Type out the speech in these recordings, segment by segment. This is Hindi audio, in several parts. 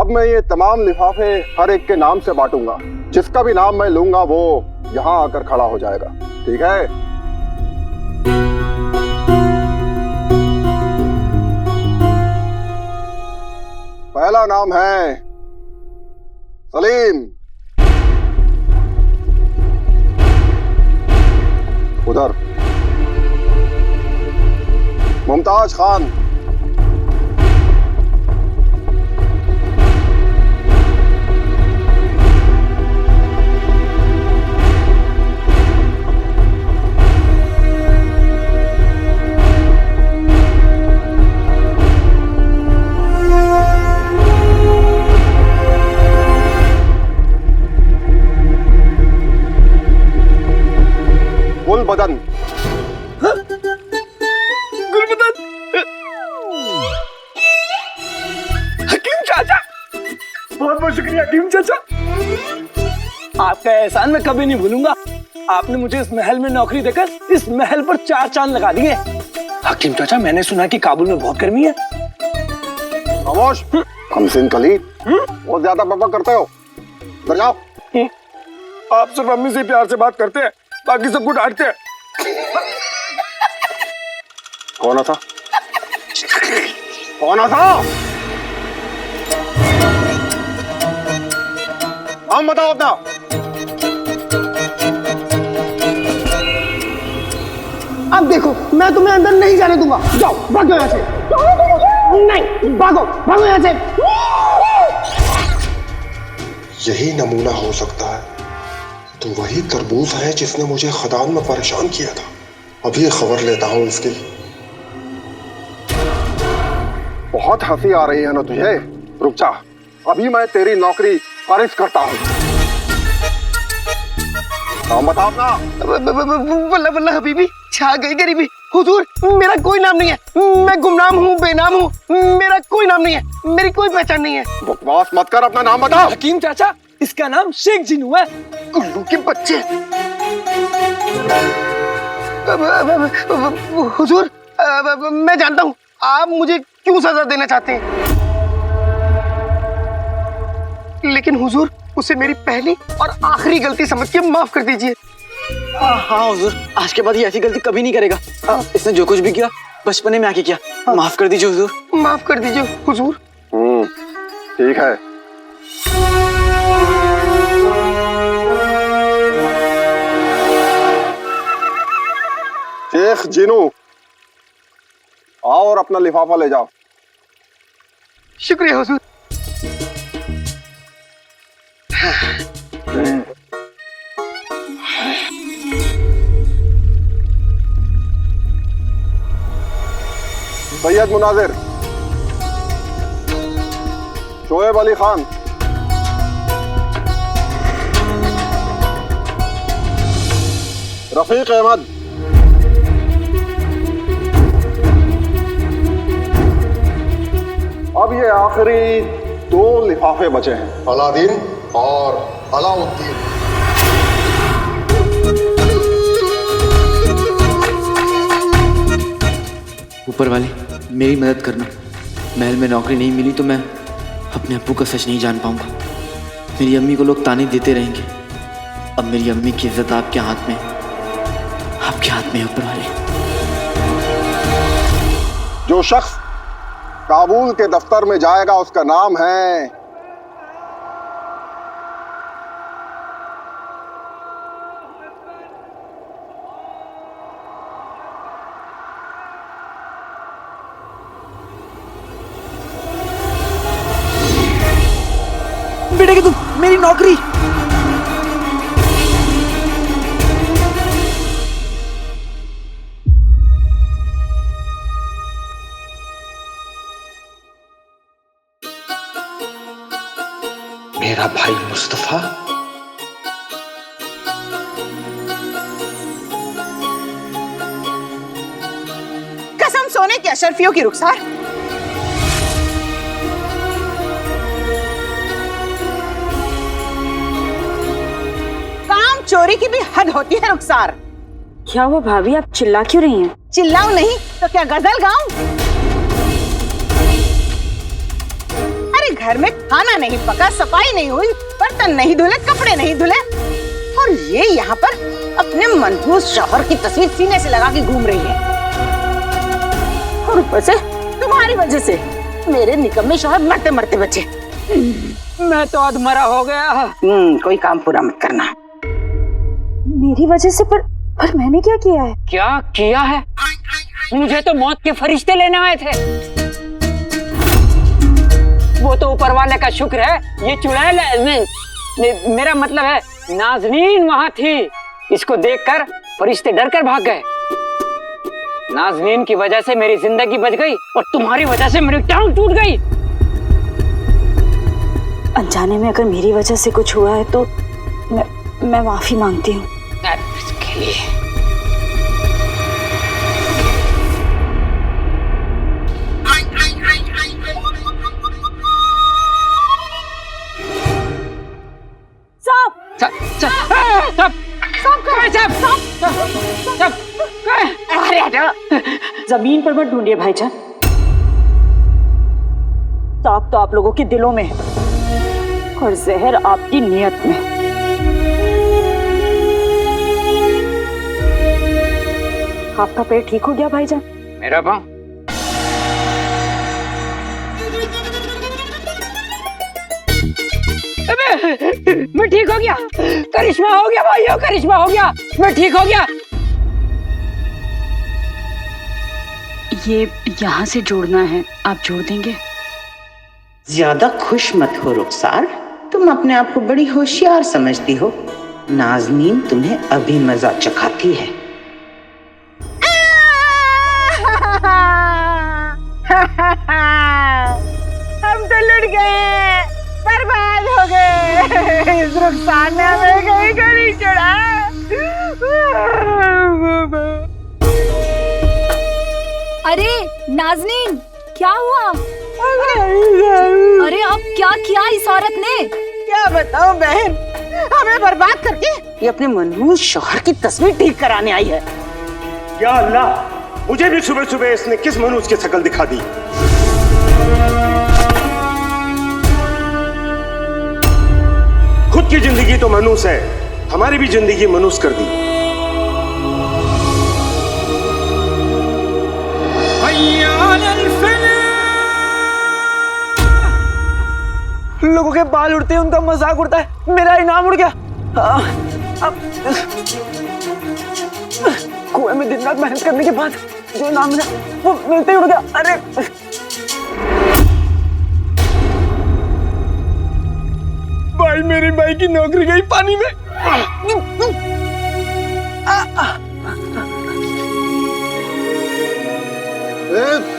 अब मैं ये तमाम लिफाफे हर एक के नाम से बांटूंगा। जिसका भी नाम मैं लूंगा वो यहाँ आकर खड़ा हो जाएगा, ठीक है? पहला नाम है सलीम। उधर मुमताज खान। गुलबदन। गुलबदन। हकीम चाचा, बहुत बहुत शुक्रिया हकीम चाचा। आपका एहसान मैं कभी नहीं भूलूंगा। आपने मुझे इस महल में नौकरी देकर इस महल पर 4 चांद लगा दिए। हकीम चाचा, मैंने सुना कि काबुल में बहुत गर्मी है। खामोश, कमसिन कली, बहुत ज्यादा बकबक करते हो। इधर जाओ। आप सिर्फ अम्मी से प्यार से बात करते हैं, बाकी सबको डांटते हैं। कौन था? कौन था? हम बताओ अपना। अब देखो, मैं तुम्हें अंदर नहीं जाने दूंगा। जाओ, भागो यहाँ से। नहीं, भागो, भागो यहाँ से। यही नमूना हो सकता है तो वही तरबूज है जिसने मुझे खदान में परेशान किया था। अभी खबर लेता हूँ इसकी। बहुत हंसी आ रही है ना तुझे? रुक जा, अभी मैं तेरी नौकरी खारिज करता हूँ। नाम बताओ ना। वल्ला वल्ला हबीबी, छा गई गरीबी। हुजूर, मेरा कोई नाम नहीं है। मैं गुमनाम हूँ, बेनाम हूँ। मेरा कोई नाम नहीं है, मेरी कोई पहचान नहीं है। बकवास मत कर, अपना नाम बता। हकीम चाचा, इसका नाम शेख जिनू है। उल्लू के बच्चे। हुजूर, मैं जानता हूँ आप मुझे क्यों सजा देना चाहते हैं, लेकिन हुजूर उसे मेरी पहली और आखिरी गलती समझ के माफ कर दीजिए। हाँ हुजूर, आज के बाद ये ऐसी गलती कभी नहीं करेगा। इसने जो कुछ भी किया बचपने में आके किया। माफ कर दीजिए हुजूर। माफ कर दीजिए हुजूर। ठीक है। शेख जिनू, आओ और अपना लिफाफा ले जाओ। शुक्रिया हुजूर। सैयद मुनाजिर, शोएब अली खान, रफीक अहमद, अब ये आखिरी 2 लिफाफे बचे हैं। अलादीन और अलाउद्दीन। ऊपर वाले, मेरी मदद करना। महल में नौकरी नहीं मिली तो मैं अपने अब्बू का सच नहीं जान पाऊंगा। मेरी अम्मी को लोग ताने देते रहेंगे। अब मेरी अम्मी की इज्जत आपके हाथ में, आपके हाथ में है ऊपर वाले। जो शख्स काबुल के दफ्तर में जाएगा उसका नाम है बेटे कि तुम मेरी नौकरी। मेरा भाई मुस्तफा कसम सोने की अशरफियों की रुखसार। काम चोरी की भी हद होती है रुखसार। क्या हुआ भाभी, आप चिल्ला क्यों रही हैं? चिल्लाऊं नहीं तो क्या गजल गाऊं? अरे घर में खाना नहीं पका, सफाई नहीं हुई, बर्तन नहीं धुले, कपड़े नहीं धुले, और ये यहाँ पर अपने मनहूस शौहर की तस्वीर सीने से लगा के घूम रही है। और ऊपर से तुम्हारी वजह से मेरे निकम्मे शौहर मरते मरते बचे। मैं तो अधमरा हो गया। कोई काम पूरा मत करना। मेरी वजह से? पर मैंने क्या किया है? क्या किया है? मुझे तो मौत के फरिश्ते लेने आए थे। वो तो ऊपर वाले का शुक्र है, ये चुड़ैल मेरा मतलब है नाज़नीन वहां थी। इसको देखकर फरिश्ते डर कर भाग गए। नाज़नीन की वजह से मेरी जिंदगी बच गई और तुम्हारी वजह से मेरी टांग टूट गई। अनजाने में अगर मेरी वजह से कुछ हुआ है तो मैं माफी मांगती हूँ। इसके लिए जमीन पर मत ढूंढिए भाईजान, सांप तो आप लोगों के दिलों में है और जहर आपकी नियत में। आपका पेट ठीक हो गया भाईजान? मेरा पाँव? मैं ठीक हो गया। करिश्मा हो गया भाइयों, करिश्मा हो गया। मैं ठीक हो गया। ये यहाँ से जोड़ना है, आप जोड़ देंगे? ज्यादा खुश मत हो रुखसार, तुम अपने आप को बड़ी होशियार समझती हो। नाज़नीन तुम्हें अभी मजा चखाती है। हम तो लुट गए, बर्बाद हो गए। इस रुखसार ने हमें कहीं का नहीं चढ़ा। अरे नाज़नीन, क्या हुआ? अरे अब क्या किया इस औरत ने? क्या बताऊं बहन, हमें बर्बाद करके ये अपने मनहूस शौहर की तस्वीर ठीक कराने आई है। या अल्लाह, मुझे भी सुबह सुबह इसने किस मनूस की शक्ल दिखा दी। खुद की जिंदगी तो मनूस है, हमारी भी जिंदगी मनूस कर दी। लोगों के बाल उड़ते हैं, उनका मजाक उड़ता है, मेरा इनाम उड़ गया। कुएं में दिन रात मेहनत करने के बाद जो इनाम मिला वो मिलते ही उड़ गया। अरे भाई, मेरी भाई की नौकरी गई पानी में।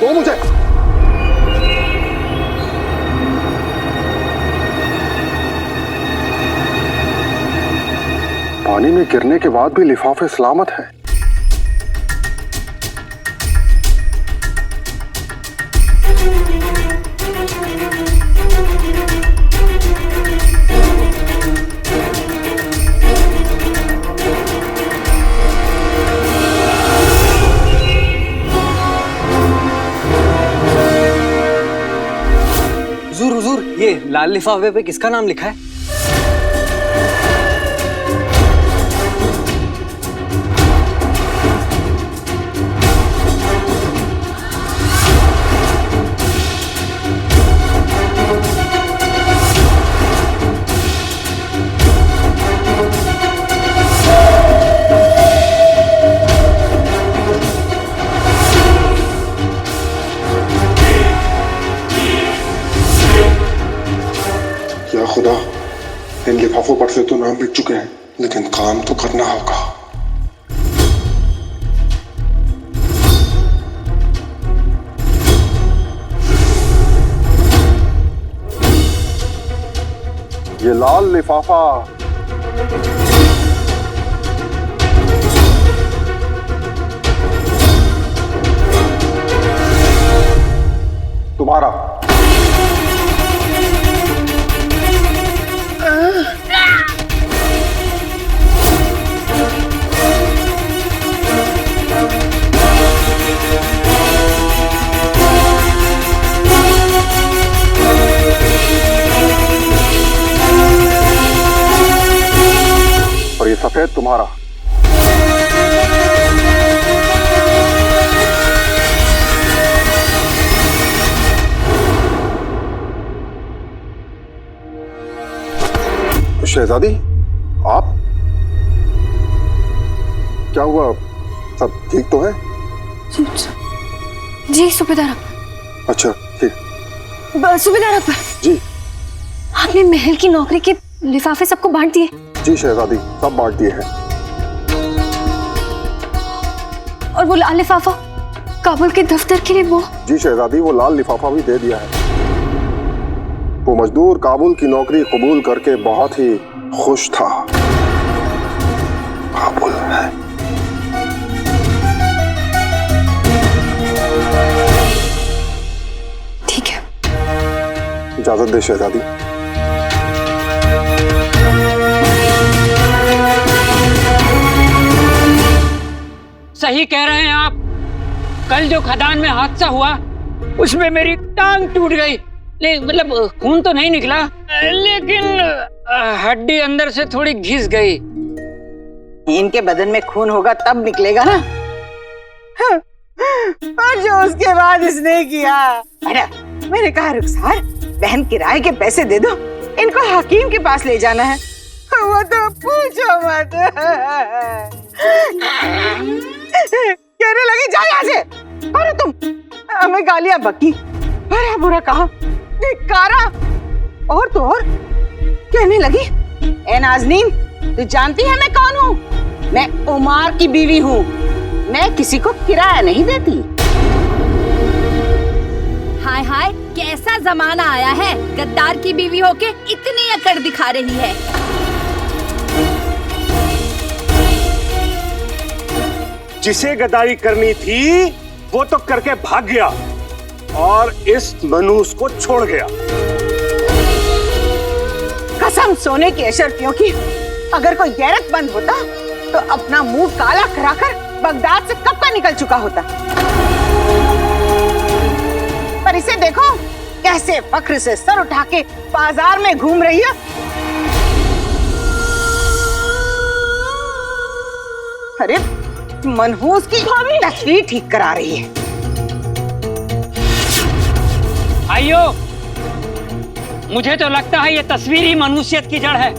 दो मुझे। पानी में गिरने के बाद भी लिफाफे सलामत हैं। हुजूर, ये लाल लिफाफे पे किसका नाम लिखा है? खुदा, इन लिफाफों पर से तो नाम मिट चुके हैं, लेकिन काम तो करना होगा। ये लाल लिफाफा तुम्हारा। तुम्हारा। शहजादी, आप? क्या हुआ? सब ठीक तो है? जी सूबेदार अकबर। अच्छा ठीक। सूबेदार अकबर जी। आपने महल की नौकरी के लिफाफे सबको बांट दिए? जी शहजादी, सब बांट दिए हैं। और वो लाल लिफाफा काबुल के दफ्तर के लिए वो? जी शहजादी, वो लाल लिफाफा भी दे दिया है। वो मजदूर काबुल की नौकरी कबूल करके बहुत ही खुश था। काबुल है। ठीक है, इजाजत दे शहजादी। सही कह रहे हैं आप। कल जो खदान में हादसा हुआ उसमें मेरी टांग टूट गई। नहीं मतलब खून तो नहीं निकला, लेकिन हड्डी अंदर से थोड़ी घिस गई। इनके बदन में खून होगा तब निकलेगा ना। और जो उसके बाद इसने किया। अरे मैंने कहा रुखसार, बहन किराए के पैसे दे दो, इनको हकीम के पास ले जाना है। वो तो पूछो मत। कहने लगी जा यहाँ से। अरे तुम हमें गालियां बकी, भरा बुरा कहा, धिक्कारा, और तो और कहने लगी, ए नाज़नीन, तू जानती है मैं कौन हूँ? मैं उमार की बीवी हूँ। मैं किसी को किराया नहीं देती। हाय हाय, कैसा जमाना आया है, गद्दार की बीवी होके इतनी अकड़ दिखा रही है। जिसे गद्दारी करनी थी वो तो करके भाग गया और इस मनूस को छोड़ गया। कसम सोने की अशर्फियों की, अगर कोई गैरतमंद होता तो अपना मुंह काला कराकर बगदाद से कब का निकल चुका होता। पर इसे देखो कैसे फख्र से सर उठा के बाजार में घूम रही है। अरे मनहूस की तस्वीर ठीक करा रही है। भाइयों, मुझे तो लगता है ये तस्वीर ही मनुष्यत की जड़ है।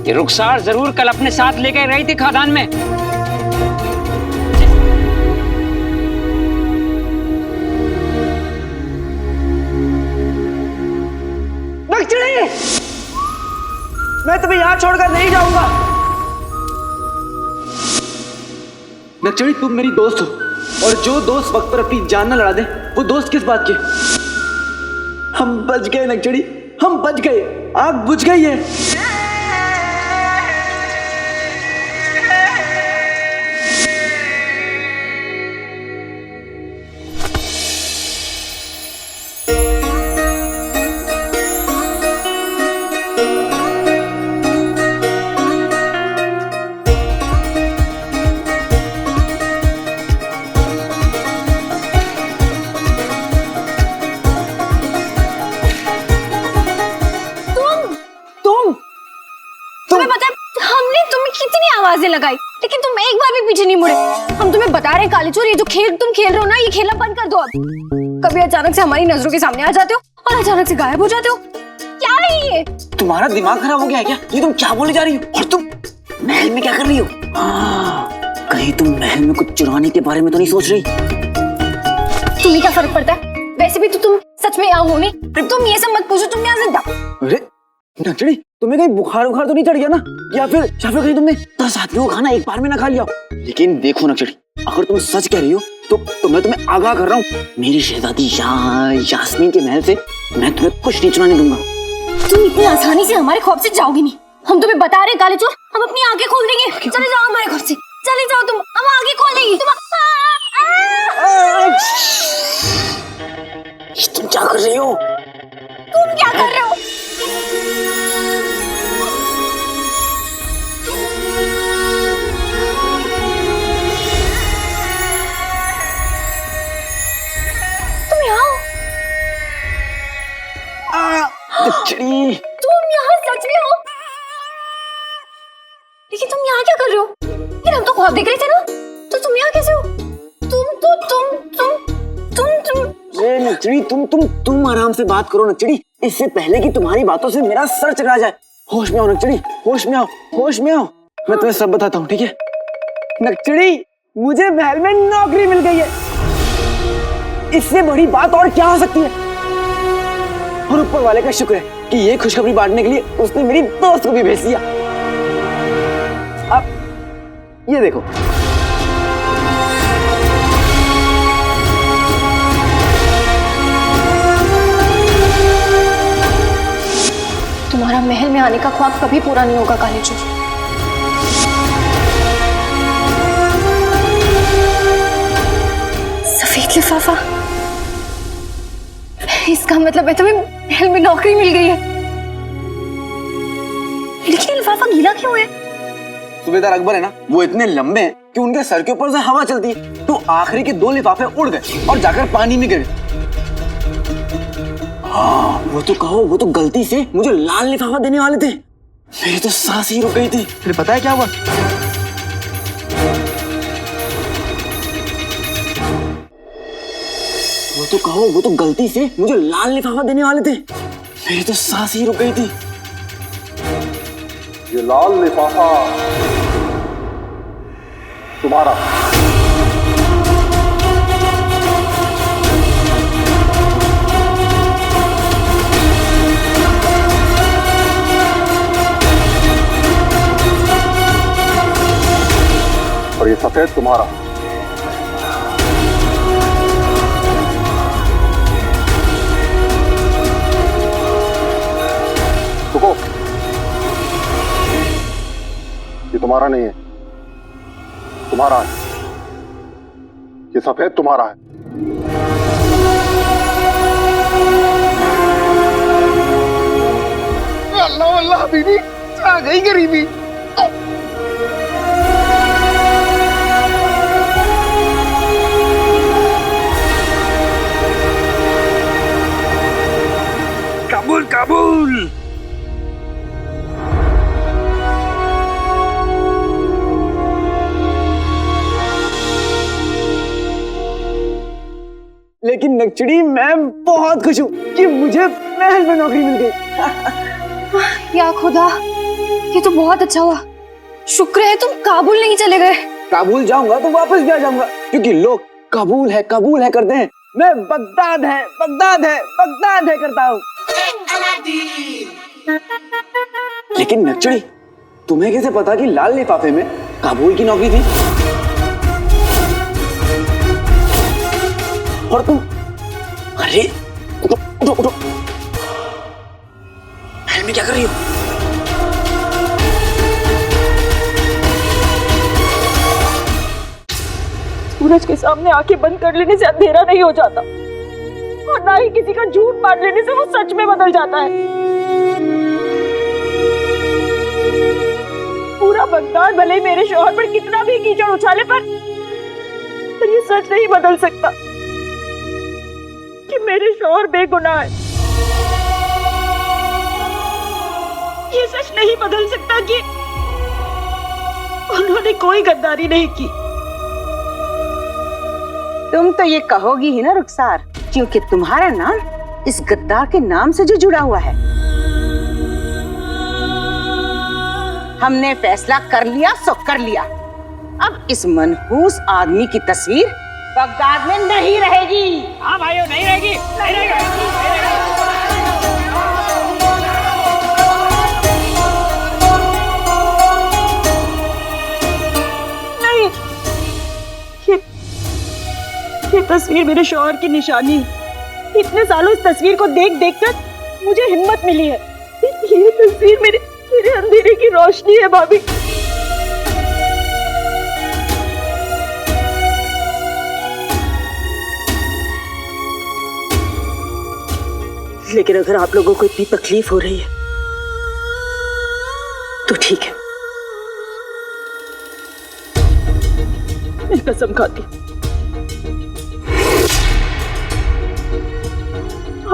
ये रुखसार जरूर कल अपने साथ लेकर रही थी खादान में। मैं तुम्हें यहाँ छोड़कर नहीं जाऊंगा। नक्चड़ी, तुम मेरी दोस्त हो, और जो दोस्त वक्त पर अपनी जान न लड़ा दे वो दोस्त किस बात के। हम बच गए नक्चड़ी, हम बच गए, आग बुझ गई है। आवाजें लगाई, लेकिन तुम एक बार भी पीछे नहीं मुड़े। हम तुम्हें बता रहे कालीचोर, ये जो खेल तुम खेल रहे हो ना, ये खेलना बंद कर दो अब। कभी अचानक से हमारी नजरों के सामने आ जाते हो और अचानक से गायब हो जाते हो। क्या है ये? तुम्हारा दिमाग खराब हो गया है क्या? ये तुम क्या बोले जा रही हो? और तुम महल में क्या कर रही हो? कहीं तुम महल में कुछ चुराने के बारे में तो नहीं सोच रही? तुम्हें क्या फर्क पड़ता है? वैसे भी तो तुम सच में यहाँ हो नहीं। तुम ये सब मत पूछो, तुम यहाँ से जाओ। अरे नक्चड़ी, तुम्हें कहीं बुखार तो नहीं चढ़ गया ना? या फिर कहीं तुमने 10 आदमियों को खाना एक बार में ना खा लिया? लेकिन देखो नक्चड़ी, अगर तुम सच कह रही हो तो मैं तुम्हें आगाह कर रहा हूँ, मेरी शहजादी यास्मीन के महल से मैं तुम्हें कुछ नहीं चुराने दूंगा। तुम इतनी आसानी से हमारे खौफ से जाओगी नहीं। हम तुम्हें बता रहे कालीचोर, हम अपनी आंखें खोल देंगे। चले जाओ हमारे खौफ से, चले जाओ तुम, हम आंखें खोल देंगे। तुम क्या कर रही हो? तुम क्या कर रहे हो? तुम यहाँ तुम यहाँ सच में हो? लेकिन तुम यहाँ क्या कर रहे हो? यार हम तो ख्वाब देख रहे थे ना, तो तुम यहाँ कैसे हो? ए नचड़ी, तुम आराम से बात करो नचड़ी, इससे पहले कि तुम्हारी बातों से मेरा सर चकरा जाए। होश में आओ नचड़ी, होश में आओ, होश में आओ। मैं तुम्हें सब बताता हूँ, ठीक है? नचड़ी, मुझे महल में नौकरी मिल गई है। इससे बड़ी बात और क्या हो सकती है? और ऊपर वाले का शुक्र है कि ये खुशखबरी बांटने के लिए उसने मेरी दोस्त को भी भेज दिया। अब ये देखो, तुम्हारा महल में आने का ख्वाब कभी पूरा नहीं होगा काले चोर। सफेद लिफाफा, इसका मतलब है तुम्हें महल में नौकरी मिल गई है। लेकिन लिफाफा गीला क्यों है? सूबेदार अकबर है ना, वो इतने लंबे हैं कि उनके सर के ऊपर से हवा चलती है, तो आखिरी के 2 लिफाफे उड़ गए और जाकर पानी में गिर गए। हाँ, वो तो कहो, वो तो गलती से मुझे लाल लिफाफा देने वाले थे। मेरी तो सांस ही रुक गई थी। फिर पता है क्या हुआ? वो तो कहो, वो तो गलती से मुझे लाल लिफाफा देने वाले थे। मेरी तो सांस ही रुक गई थी। ये लाल लिफाफा तुम्हारा। और ये सफेद तुम्हारा। रुको, ये तुम्हारा नहीं है, तुम्हारा है। ये सफेद तुम्हारा है। अल्लाह अल्लाह बीबी, आ गई गरीबी। काबुल काबुल। लेकिन नक्चड़ी, मैं बहुत खुश हूँ कि मुझे महल में नौकरी मिल गई। या खुदा, ये तो बहुत अच्छा हुआ। शुक्र है तुम काबुल नहीं चले गए। काबुल जाऊंगा तो वापस भी आ जाऊंगा, क्योंकि लोग कबूल है करते हैं। मैं बगदाद है करता हूँ। लेकिन नक्चड़ी, तुम्हें कैसे पता कि लाल लिफाफे में काबुल की नौकरी थी? और तुम, अरे उठो, महल में क्या कर रही हो? सूरज के सामने आंखें बंद कर लेने से अंधेरा नहीं हो जाता, और ना ही किसी का झूठ मान लेने से वो सच में बदल जाता है। पूरा बगदाद भले ही मेरे शौहर पर कितना भी कीचड़ उछाले, पर ये सच नहीं बदल सकता कि मेरे शौहर बेगुनाह है। ये सच नहीं बदल सकता कि उन्होंने कोई गद्दारी नहीं की। तुम तो ये कहोगी ही ना रुखसार, क्योंकि तुम्हारा नाम इस गद्दार के नाम से जो जुड़ा हुआ है। हमने फैसला कर लिया सो कर लिया। अब इस मनहूस आदमी की तस्वीर बगदाद में नहीं रहेगी। हाँ भाइयों, नहीं रहेगी। नहीं, ये तस्वीर मेरे शौहर की निशानी है। इतने सालों इस तस्वीर को देख देख कर मुझे हिम्मत मिली है। ये तस्वीर मेरे अंधेरे की रोशनी है भाभी। लेकिन अगर आप लोगों को इतनी तकलीफ हो रही है तो ठीक है, मैं कसम खाती हूँ,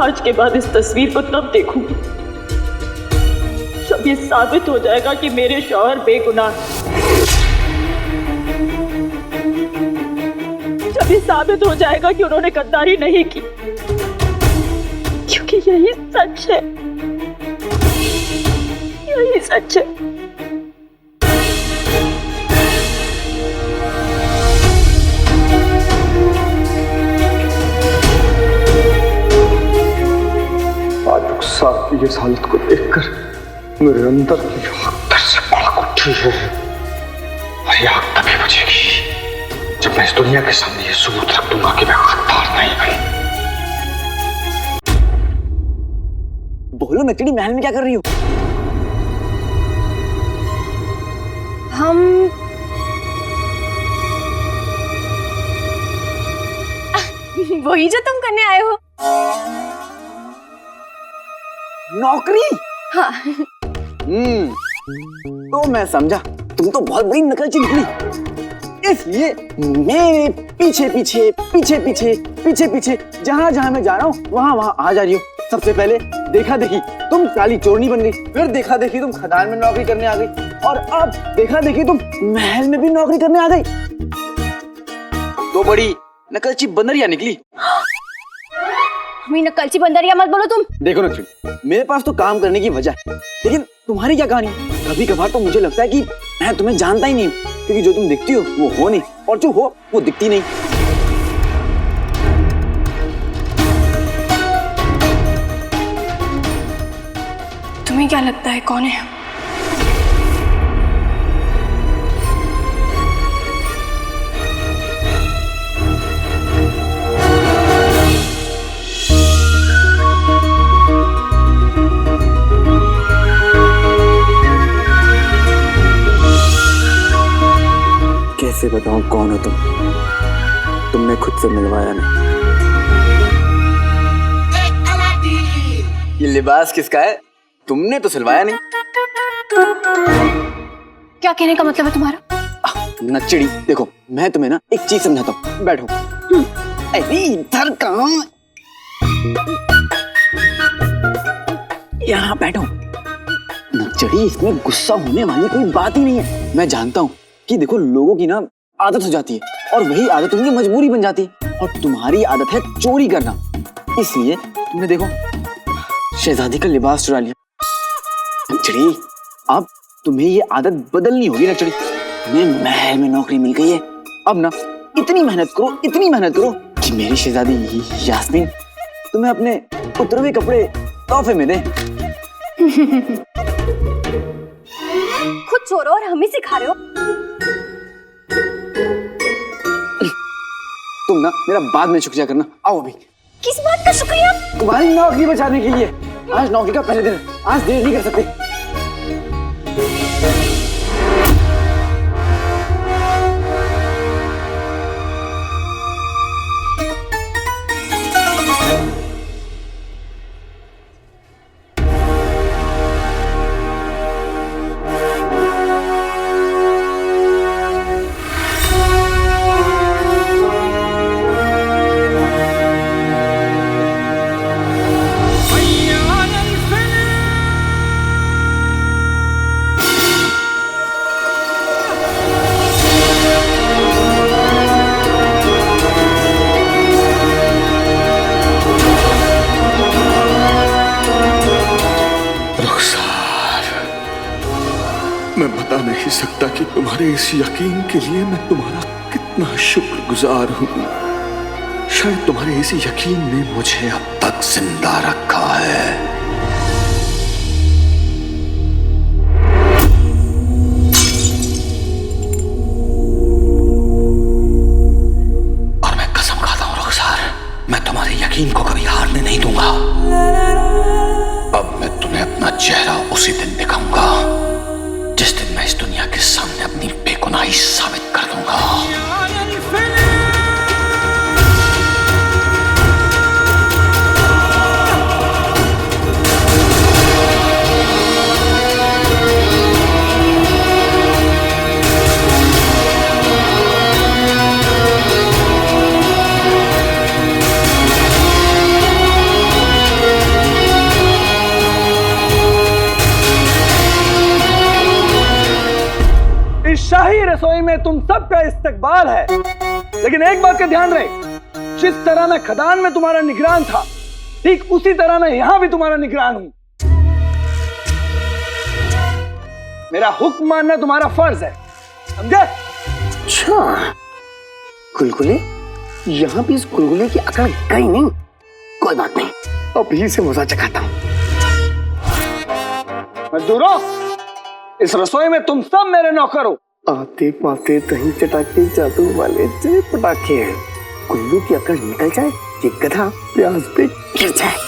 आज के बाद इस तस्वीर को तब देखूंगी जब ये साबित हो जाएगा कि मेरे शौहर बेगुनाह हैं, जब ये साबित हो जाएगा कि उन्होंने गद्दारी नहीं की, क्योंकि यही सच है, यही सच है। आज रुखसार की इस हालत को देखकर मेरे अंदर की आग दर से भड़क उठी है। और ये आग तभी बुझेगी जब मैं इस दुनिया के सामने ये सबूत रख दूंगा कि मैं गद्दार नहीं हूं। बोलो नकड़ी, महल में क्या कर रही हो? हम वही जो तुम करने आए हो। नौकरी? हाँ। तो मैं समझा तुम तो बहुत बड़ी नकलची निकली, इसलिए मेरे पीछे पीछे पीछे पीछे पीछे पीछे जहाँ जहाँ मैं जा रहा हूँ वहाँ वहाँ आ जा रही हो। सबसे पहले देखा देखी तुम काली चोरनी बन गई, फिर देखा देखी तुम खदान में नौकरी करने आ गई, और अब देखा देखी तुम महल में भी नौकरी करने आ गई। तो बड़ी नकलची बंदरिया निकली। हमें नकलची बंदरिया मत बोलो तुम। देखो नकली, मेरे पास तो काम करने की वजह है, लेकिन तुम्हारी क्या कहानी? कभी कभार तो मुझे लगता है कि मैं तुम्हें जानता ही नहीं, क्योंकि जो तुम दिखती हो वो हो नहीं, और जो हो वो दिखती नहीं। तुम्हें क्या लगता है कौन है? कैसे बताऊं कौन हो तुम? तुमने खुद से मिलवाया नहीं। ये लिबास किसका है? तुमने तो सिलवाया नहीं। क्या कहने का मतलब है तुम्हारा? नचड़ी, देखो मैं तुम्हें ना एक चीज समझाता हूँ, बैठो। अरे इधर कहाँ, यहाँ बैठो। नचड़ी, इसमें गुस्सा होने वाली कोई बात ही नहीं है। मैं जानता हूँ कि देखो लोगों की ना आदत हो जाती है, और वही आदत उनकी मजबूरी बन जाती है, और तुम्हारी आदत है चोरी करना, इसलिए तुमने देखो शहजादी का लिबास चुरा लिया। नचड़ी, अब तुम्हें ये आदत बदलनी होगी नचड़ी। तुम्हें महल में नौकरी मिल गई है, अब ना इतनी मेहनत करो कि मेरी शहजादी यास्मीन तुम्हें अपने उतरवे कपड़े तोहफे में दे। खुद चोरो और हमें सिखा रहे हो। तुम ना मेरा बाद में शुक्रिया करना। आओ अभी। किस बात का शुक्रिया? तुम्हारी नौकरी बचाने के लिए। आज नौकरी का पहले दिन, आज देर नहीं कर सकते। मैं बता नहीं सकता कि तुम्हारे इस यकीन के लिए मैं तुम्हारा कितना शुक्रगुजार हूं। शायद तुम्हारे इस यकीन ने मुझे अब तक जिंदा रखा है। और मैं कसम खाता हूं रुखसार, मैं तुम्हारे यकीन को कभी हारने नहीं दूंगा। अब मैं तुम्हें अपना चेहरा उसी दिन दिखाऊंगा जिस दिन मैं इस दुनिया के सामने अपनी बेगुनाही साबित कर दूंगा। रसोई में तुम सबका इस्तकबाल है। लेकिन एक बात का ध्यान रहे, जिस तरह मैं खदान में तुम्हारा निगरान था, ठीक उसी तरह मैं यहां भी तुम्हारा निगरान हूं। मेरा हुक्म मानना तुम्हारा फर्ज है, समझे? अच्छा, गुलगुले, यहाँ भी इस गुलगुले की अकड़ गई नहीं। कोई बात नहीं, अभी से मजा चखाता हूँ। मजदूरों, इस रसोई में तुम सब मेरे नौकर हो। आते पाते दही चटाके जादू वाले जे पटाखे हैं। गुल्लू की अकड़ निकल जाए, ये गधा प्याज पे गिर जाए।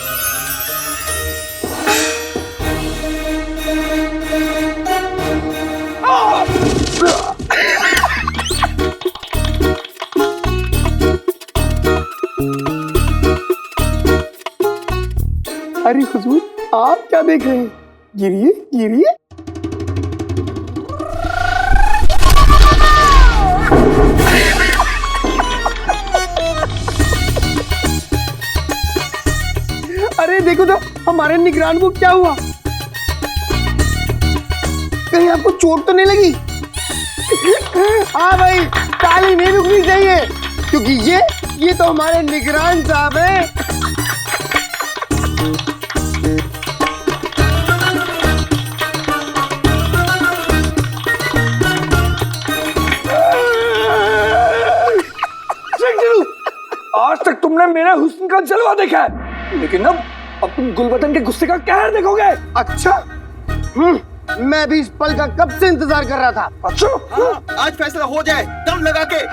अरे हुजूर, आप क्या देख रहे हैं? गिरिए गिरिए। अरे देखो तो हमारे निगरान को क्या हुआ? कहीं आपको चोट तो नहीं लगी? हाँ भाई, ताली नहीं रुकनी चाहिए, क्योंकि ये तो हमारे निगरान साहब हैं। आज तक तुमने मेरे हुस्न का जलवा देखा है, लेकिन अब तुम गुलबदन के गुस्से का कहर देखोगे। अच्छा, मैं भी इस पल का कब से इंतजार कर रहा था। अच्छा, आज फैसला हो जाए, दम लगा के।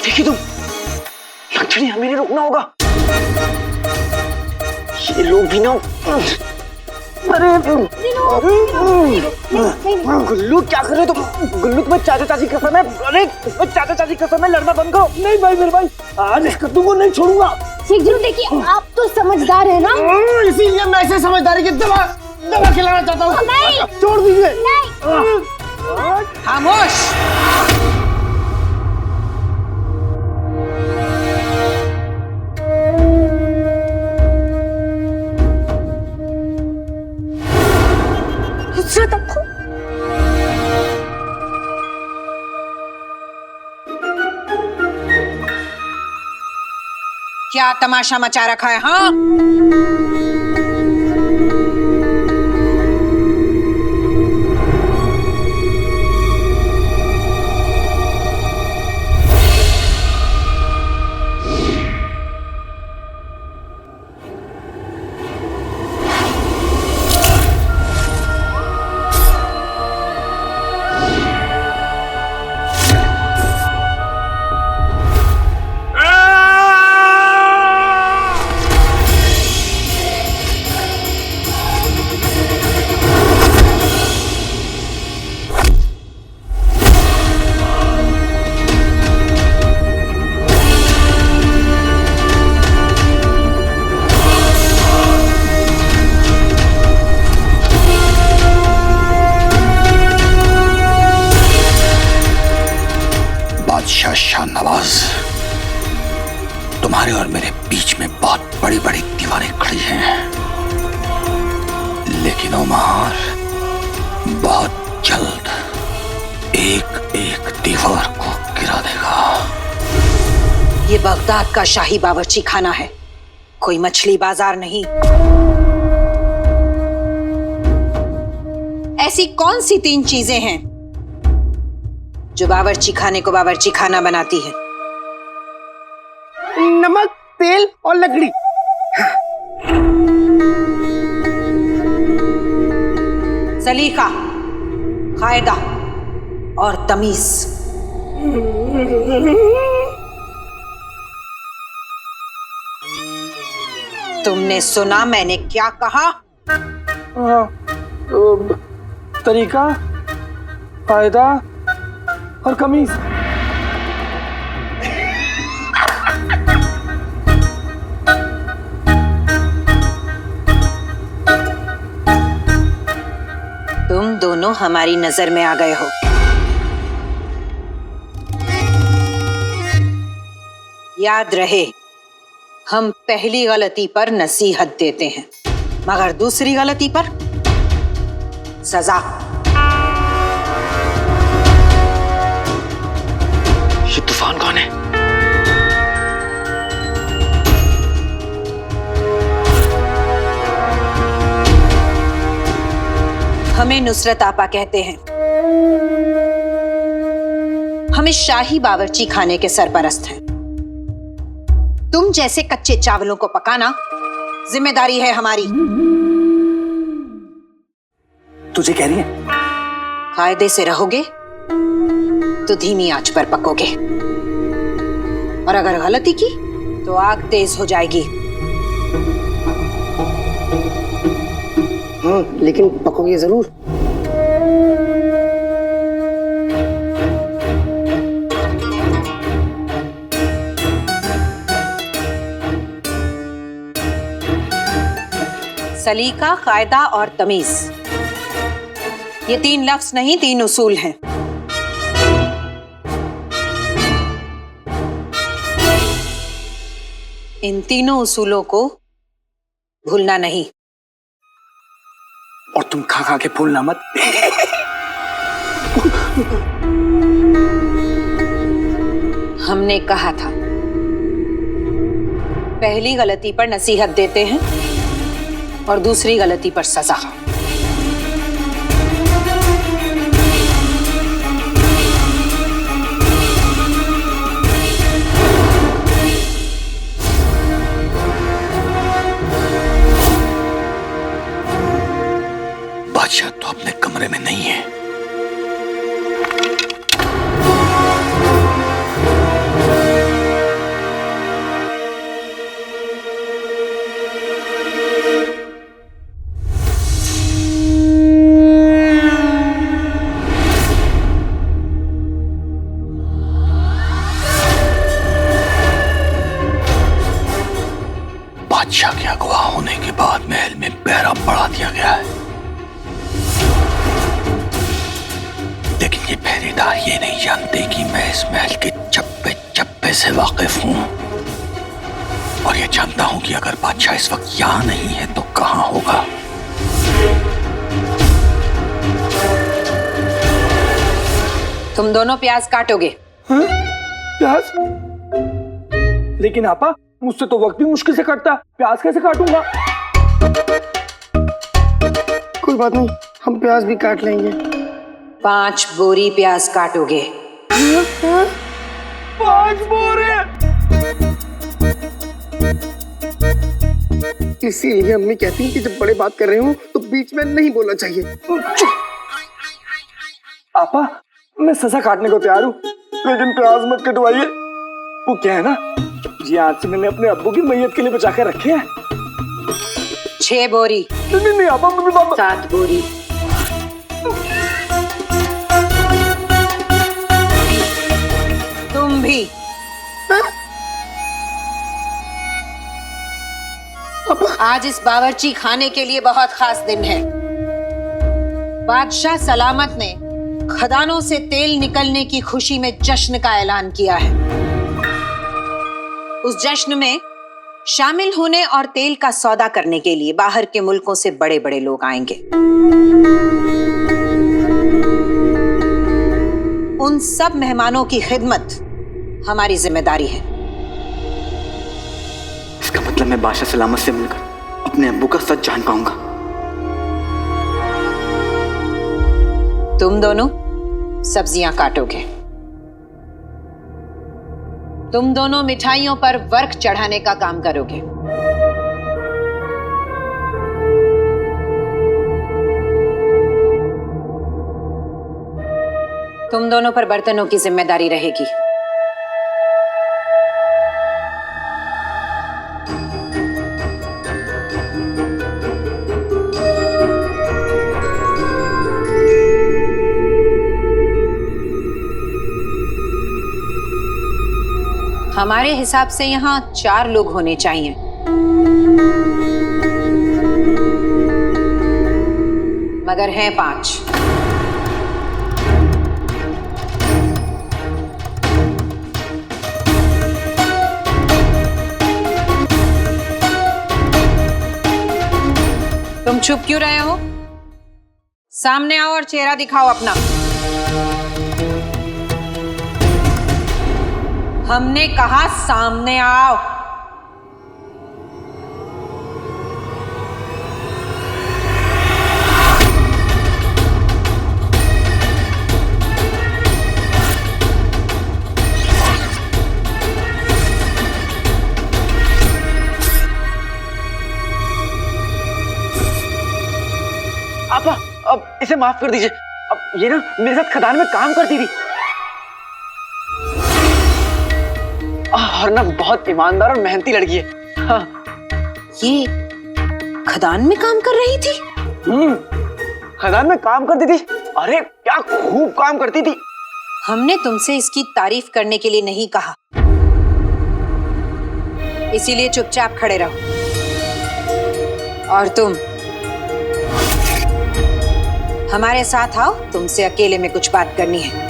देखिए तुम, लक्ष्मी, हमें रुकना होगा। ये लोग भी ना, अरे गुल्लू क्या कर रहे हो तुम? गुल्लू, तुम्हें चाचा चाची कसम है। अरे चाचा चाची कसम है, लड़ना बंद करो। नहीं भाई, मेरे भाई, आज इस कद्दू को नहीं छोड़ूंगा। शेख जरूर, देखिए आप तो समझदार है ना, इसीलिए मैं ऐसे समझदारी की दवा खिलाना चाहता हूँ। नहीं, छोड़ दीजिए। खामोश। क्या तमाशा मचा रखा है? हाँ, शाहनवाज, तुम्हारे और मेरे बीच में बहुत बड़ी बड़ी दीवारें खड़ी हैं, लेकिन उमर बहुत जल्द एक एक दीवार को गिरा देगा। ये बगदाद का शाही बावर्ची खाना है, कोई मछली बाजार नहीं। ऐसी कौन सी 3 चीजें हैं जो बावर्ची खाने को बावर्ची खाना बनाती है? नमक, तेल और लकड़ी। सलीका, कायदा और तमीज। तुमने सुना मैंने क्या कहा? तरीका, कायदा और कमीज। तुम दोनों हमारी नजर में आ गए हो। याद रहे, हम पहली गलती पर नसीहत देते हैं, मगर दूसरी गलती पर सजा। ये तूफान कौन है? हमें नुसरत आपा कहते हैं। हम इस शाही बावर्ची खाने के सरपरस्त हैं। तुम जैसे कच्चे चावलों को पकाना जिम्मेदारी है हमारी। तुझे कह रही है? कायदे से रहोगे तो धीमी आंच पर पकोगे, और अगर गलती की तो आग तेज हो जाएगी। हाँ, लेकिन पकोगे जरूर। सलीका, कायदा और तमीज, ये 3 लफ्ज नहीं, 3 उसूल हैं। इन तीनों उसूलों को भूलना नहीं। और तुम खा खा के भूलना मत। हमने कहा था, पहली गलती पर नसीहत देते हैं और दूसरी गलती पर सजा। बादशाह तो अपने कमरे में नहीं है। बादशाह के अगवा होने के बाद महल में पहरा बढ़ा दिया गया है, लेकिन ये पहरेदार ये नहीं जानते कि मैं इस महल के चप्पे चप्पे से वाकिफ हूं, और ये जानता हूं कि अगर बादशाह इस वक्त यहां नहीं है तो कहां होगा। तुम दोनों प्याज काटोगे। प्याज? लेकिन आपा, मुझसे तो वक्त भी मुश्किल से कटता, प्याज कैसे काटूंगा? कोई बात नहीं, हम प्याज भी काट लेंगे। 5 बोरी प्याज काटोगे। 5 बोरे? इसीलिए अम्मी कहती हैं कि जब बड़े बात कर रहे हो तो बीच में नहीं बोलना चाहिए। आपा, मैं सजा काटने को तैयार हूँ, लेकिन प्याज मत कटवाइए। वो क्या है ना, ये आज से मैंने अपने अब्बू की मैयत के लिए बचा कर रखे हैं। 6 बोरी। नहीं आपा, 7 बोरी। तुम भी। आज इस बावर्ची खाने के लिए बहुत खास दिन है। बादशाह सलामत ने खदानों से तेल निकलने की खुशी में जश्न का ऐलान किया है। उस जश्न में शामिल होने और तेल का सौदा करने के लिए बाहर के मुल्कों से बड़े बड़े लोग आएंगे। उन सब मेहमानों की खिदमत हमारी जिम्मेदारी है। इसका मतलब मैं बादशाह सलामत से मिलकर अपने अब्बू का सच जान पाऊंगा। तुम दोनों सब्जियां काटोगे। तुम दोनों मिठाइयों पर वर्क चढ़ाने का काम करोगे। तुम दोनों पर बर्तनों की जिम्मेदारी रहेगी। हमारे हिसाब से यहाँ 4 लोग होने चाहिए। मगर हैं 5। तुम चुप क्यों रहे हो? सामने आओ और चेहरा दिखाओ अपना। हमने कहा सामने आओ। आपा, अब इसे माफ कर दीजिए। अब ये ना मेरे साथ खदान में काम करती थी और ना बहुत ईमानदार और मेहनती लड़की है। हाँ। ये खदान में काम कर रही थी? खदान में काम करती थी। अरे क्या खूब काम करती थी। हमने तुमसे इसकी तारीफ करने के लिए नहीं कहा, इसीलिए चुपचाप खड़े रहो। और तुम हमारे साथ आओ, तुमसे अकेले में कुछ बात करनी है।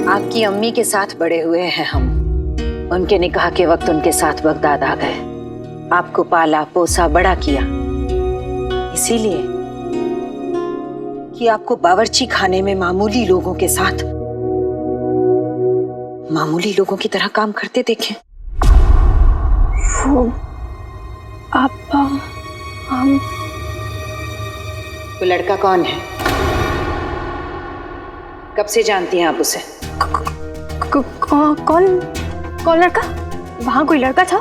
आपकी अम्मी के साथ बड़े हुए हैं हम। उनके निकाह के वक्त उनके साथ बगदाद आ गए। आपको पाला पोसा बड़ा किया, इसीलिए कि आपको बावर्ची खाने में मामूली लोगों के साथ मामूली लोगों की तरह काम करते देखें। वो आप हम वो लड़का कौन है? कब से जानती हैं आप उसे? कौन लड़का? वहाँ कोई लड़का था?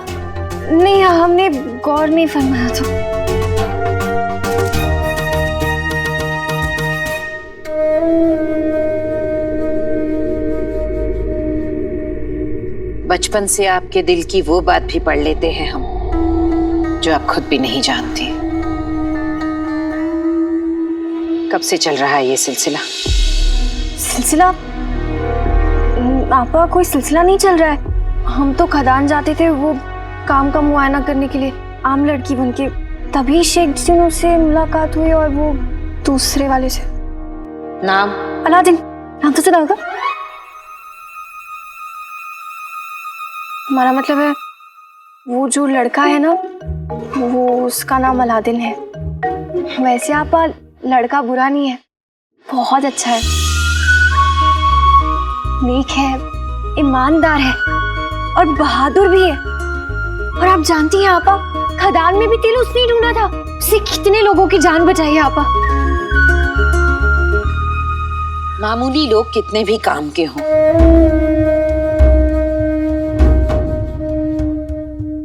नहीं, हमने गौर नहीं फरमाया था। बचपन से आपके दिल की वो बात भी पढ़ लेते हैं हम, जो आप खुद भी नहीं जानती। कब से चल रहा है ये सिलसिला? सिलसिला? आपा, कोई सिलसिला नहीं चल रहा है। हम तो खदान जाते थे वो काम का मुआयना करने के लिए, आम लड़की बनके। तभी शेख जिनों से मुलाकात हुई और वो दूसरे वाले से। नाम? अलादीन। नाम तो सुना होगा। हमारा मतलब है वो जो लड़का है ना, वो उसका नाम अलादीन है। वैसे आपा लड़का बुरा नहीं है, बहुत अच्छा है, नेक है, ईमानदार है और बहादुर भी है। और आप जानती हैं आपा, खदान में भी तेल उसने ही ढूंढा था। उससे कितने लोगों की जान बचाई है आपा। मामूली लोग कितने भी काम के हों,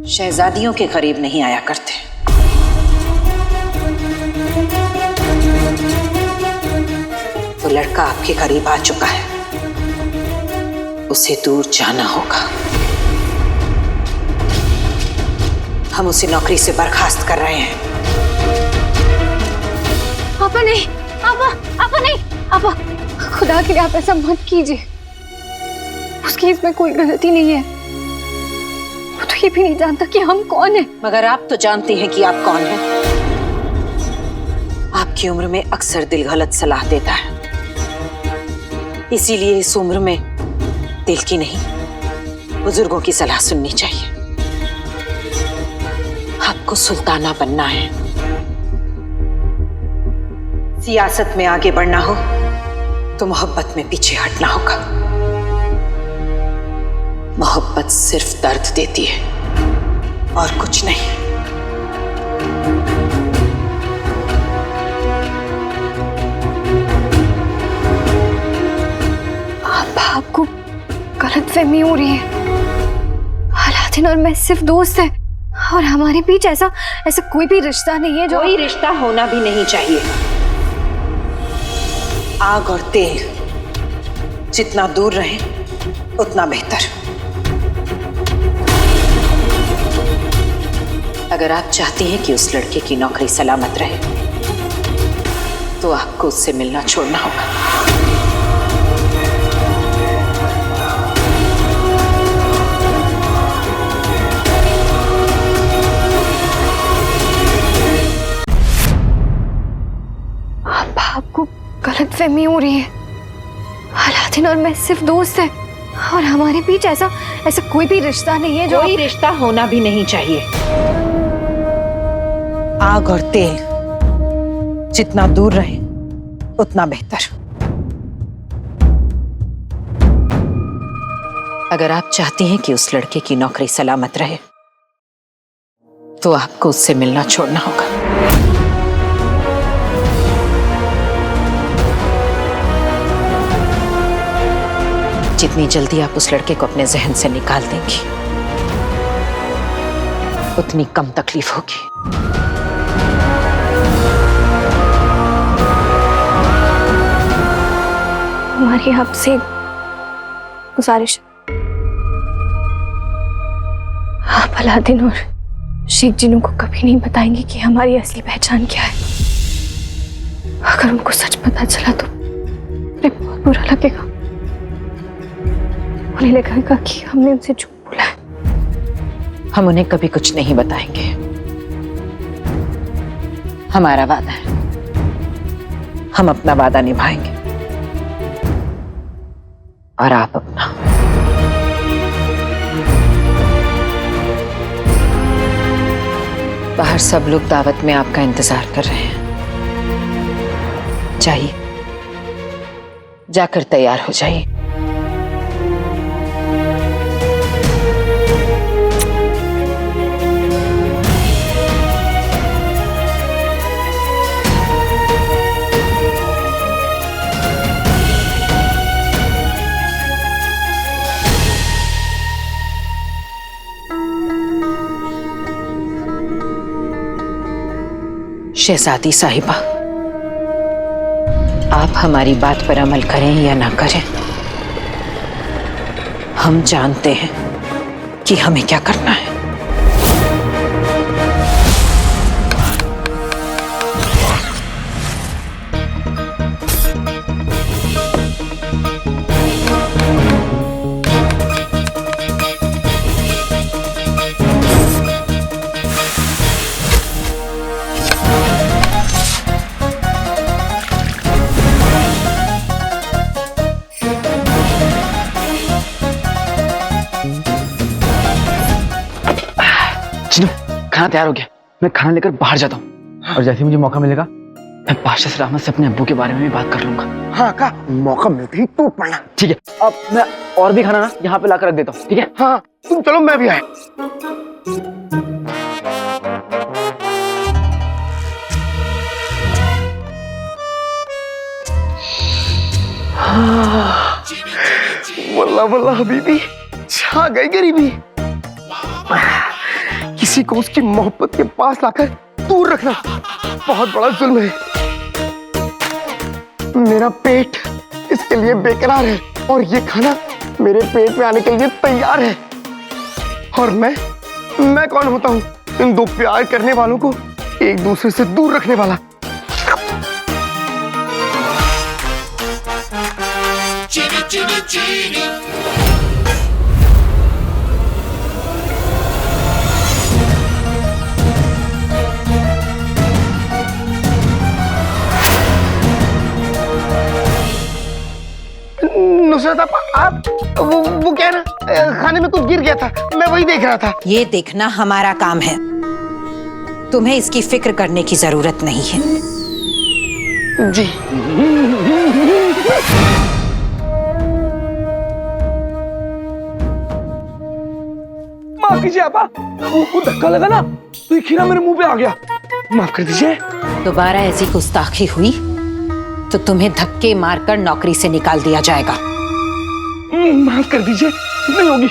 शहजादियों के करीब नहीं आया करते। वो लड़का आपके करीब आ चुका है, उसे दूर जाना होगा। हम उसे नौकरी से बर्खास्त कर रहे हैं। आपा नहीं, आपा नहीं, आपा खुदा के लिए आप ऐसा मत कीजिए। उसकी इसमें कोई गलती नहीं है। वो तो ये भी नहीं जानता कि हम कौन हैं। मगर आप तो जानती हैं कि आप कौन हैं। आपकी उम्र में अक्सर दिल गलत सलाह देता है, इसीलिए इस उम्र में दिल की नहीं, बुजुर्गों की सलाह सुननी चाहिए। आपको सुल्ताना बनना है, सियासत में आगे बढ़ना हो तो मोहब्बत में पीछे हटना होगा। मोहब्बत सिर्फ दर्द देती है और कुछ नहीं। आपको गलतफहमी हो रही है। अलादीन और मैं सिर्फ दोस्त हैं और हमारे बीच ऐसा कोई भी रिश्ता नहीं है। जो कोई रिश्ता होना भी नहीं चाहिए। आग और तेल जितना दूर रहे उतना बेहतर। अगर आप चाहती हैं कि उस लड़के की नौकरी सलामत रहे तो आपको उससे मिलना छोड़ना होगा। आपको गलतफहमी हो रही है। अलादीन और मैं सिर्फ दोस्त हैं और हमारे बीच ऐसा कोई भी रिश्ता नहीं है। जो कोई रिश्ता होना भी नहीं चाहिए। आग और तेल जितना दूर रहे उतना बेहतर। अगर आप चाहती हैं कि उस लड़के की नौकरी सलामत रहे तो आपको उससे मिलना छोड़ना होगा। जितनी जल्दी आप उस लड़के को अपने जहन से निकाल देंगी उतनी कम तकलीफ होगी। हमारी आपसे गुजारिश, आप अलादीन और शेख जिन्नू को कभी नहीं बताएंगे कि हमारी असली पहचान क्या है। अगर उनको सच पता चला तो उन्हें बहुत बुरा लगेगा। उन्हें लगेगा कि हमने उनसे झूठ बोला है। हम उन्हें कभी कुछ नहीं बताएंगे। हमारा वादा है, हम अपना वादा निभाएंगे और आप अपना। बाहर सब लोग दावत में आपका इंतजार कर रहे हैं। जाइए, जाकर तैयार हो जाइए। शहजादी साहिबा, आप हमारी बात पर अमल करें या ना करें, हम जानते हैं कि हमें क्या करना है। खाना तैयार हो गया, मैं खाना लेकर बाहर जाता हूँ और जैसे मुझे मौका मिलेगा मैं बादशाह सलामत से अपने अब्बू के बारे में भी बात कर लूंगा। हाँ का मौका मिलते ही टूट पड़ना। ठीक है, अब मैं और भी खाना ना यहाँ पे लाकर रख देता हूँ। ठीक है? हाँ तुम चलो, मैं भी आया। वल्लाह वल्लाह हबीबी, छा गई गरीबी। किसी को उसकी मोहब्बत के पास लाकर दूर रखना बहुत बड़ा जुल्म है। मेरा पेट इसके लिए बेकरार है और ये खाना मेरे पेट में आने के लिए तैयार है। और मैं कौन होता हूँ इन दो प्यार करने वालों को एक दूसरे से दूर रखने वाला। चीनी चीनी चीनी। नुसरत आप वो क्या ना, खाने में कुछ गिर गया था, मैं वही देख रहा था। ये देखना हमारा काम है, तुम्हें इसकी फिक्र करने की जरूरत नहीं है। जी माफ कीजिए आपा, वो धक्का लगा ना तो ये खीरा मेरे मुंह पे आ गया, माफ कर दीजिए। दोबारा ऐसी गुस्ताखी हुई तो तुम्हें धक्के मारकर नौकरी से निकाल दिया जाएगा। माफ कर दीजिए, नहीं होगी।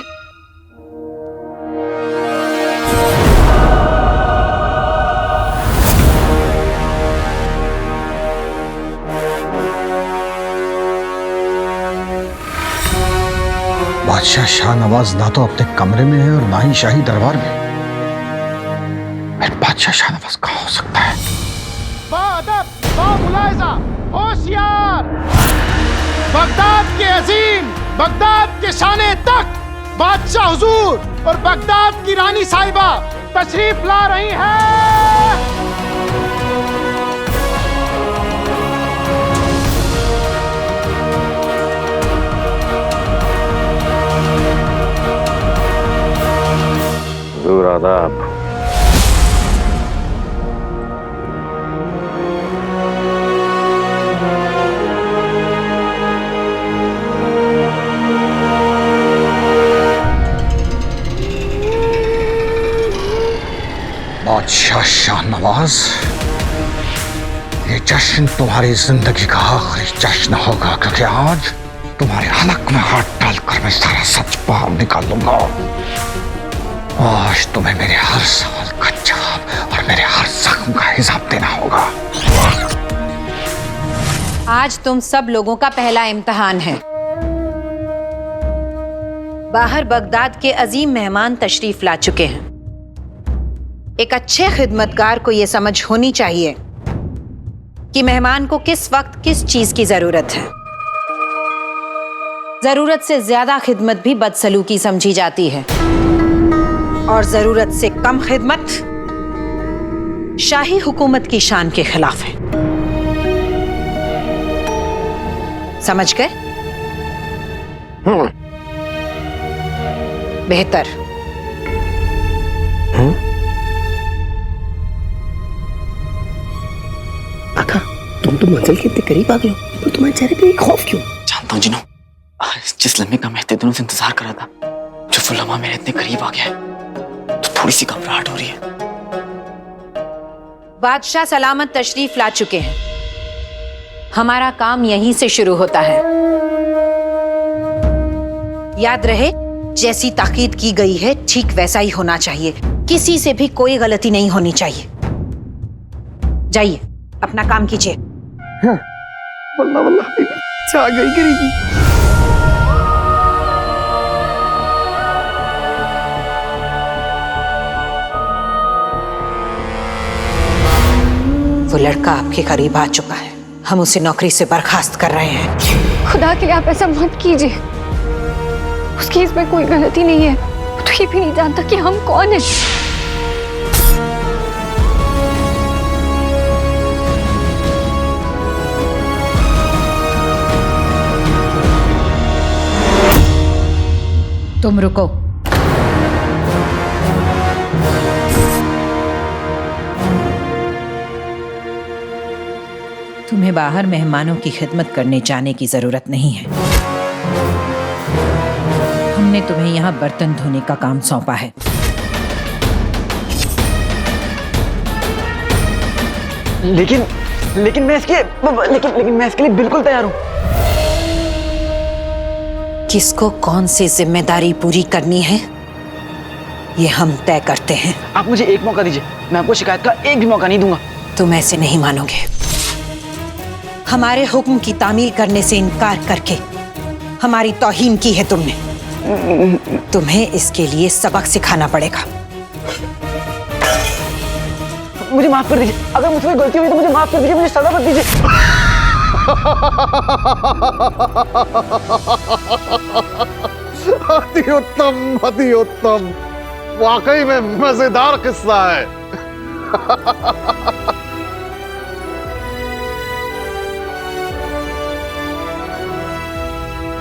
बादशाह शाहनवाज ना तो अपने कमरे में है और ना ही शाही दरबार में। बादशाह शाहनवाज कहाँ हो सकता है? होशियार! बगदाद के अजीम, बगदाद के शाने तक बादशाह हुजूर और बगदाद की रानी साहिबा तशरीफ ला रही हैं। हुजूर आदाब। बादशाह शाहनवाज, ये जश्न तुम्हारी जिंदगी का आखिरी जश्न होगा, क्योंकि आज तुम्हारे हलक में हाथ डालकर मैं सारा सच बाहर निकालूंगा। आज तुम्हें मेरे हर सवाल का जवाब और मेरे हर जख्म का हिसाब देना होगा। आज तुम सब लोगों का पहला इम्तिहान है। बाहर बगदाद के अजीम मेहमान तशरीफ ला चुके हैं। एक अच्छे खिदमतगार को यह समझ होनी चाहिए कि मेहमान को किस वक्त किस चीज की जरूरत है। जरूरत से ज्यादा खिदमत भी बदसलूकी समझी जाती है और जरूरत से कम खिदमत शाही हुकूमत की शान के खिलाफ है। समझ गए? बेहतर। आका, तुम तो मंजिल के इतने करीब आ गए हो, पर तुम्हारे चेहरे पे एक खौफ क्यों? जानता हूँ जिनो, जिस लम्हे का मैं इतने दिनों से इंतजार कर रहा था, जो वो लम्हा मेरे इतने करीब आ गया है, तो थोड़ी सी घबराहट हो रही है। बादशाह सलामत तशरीफ ला चुके हैं। हमारा काम यहीं से शुरू होता है। याद रहे, जैसी ताकीद की गई है ठीक वैसा ही होना चाहिए। किसी से भी कोई गलती नहीं होनी चाहिए। जाइए, अपना काम कीजिए। वल्लाह वल्लाह बीबी, छा गई गरीबी। वो लड़का आपके करीब आ चुका है। हम उसे नौकरी से बर्खास्त कर रहे हैं। खुदा के लिए आप ऐसा मत कीजिए। उसकी इसमें कोई गलती नहीं है। वो तो ये भी नहीं जानता कि हम कौन हैं। तुम रुको। तुम्हें बाहर मेहमानों की खिदमत करने जाने की जरूरत नहीं है। हमने तुम्हें यहाँ बर्तन धोने का काम सौंपा है। लेकिन मैं इसके लिए बिल्कुल तैयार हूँ। किसको कौन सी जिम्मेदारी पूरी करनी है, ये हम तय करते हैं। आप मुझे एक मौका दीजिए, मैं आपको शिकायत का एक भी मौका नहीं दूंगा। तुम ऐसे नहीं मानोगे। हमारे हुक्म की तामील करने से इनकार करके हमारी तौहीन की है तुमने। तुम्हें इसके लिए सबक सिखाना पड़ेगा। मुझे माफ कर दीजिए। अगर मुझसे कोई गलती हुई तो मुझे माफ कर दीजिए, मुझे सजा मत दीजिए। अति उत्तम, अति उत्तम। वाकई में मजेदार किस्सा है।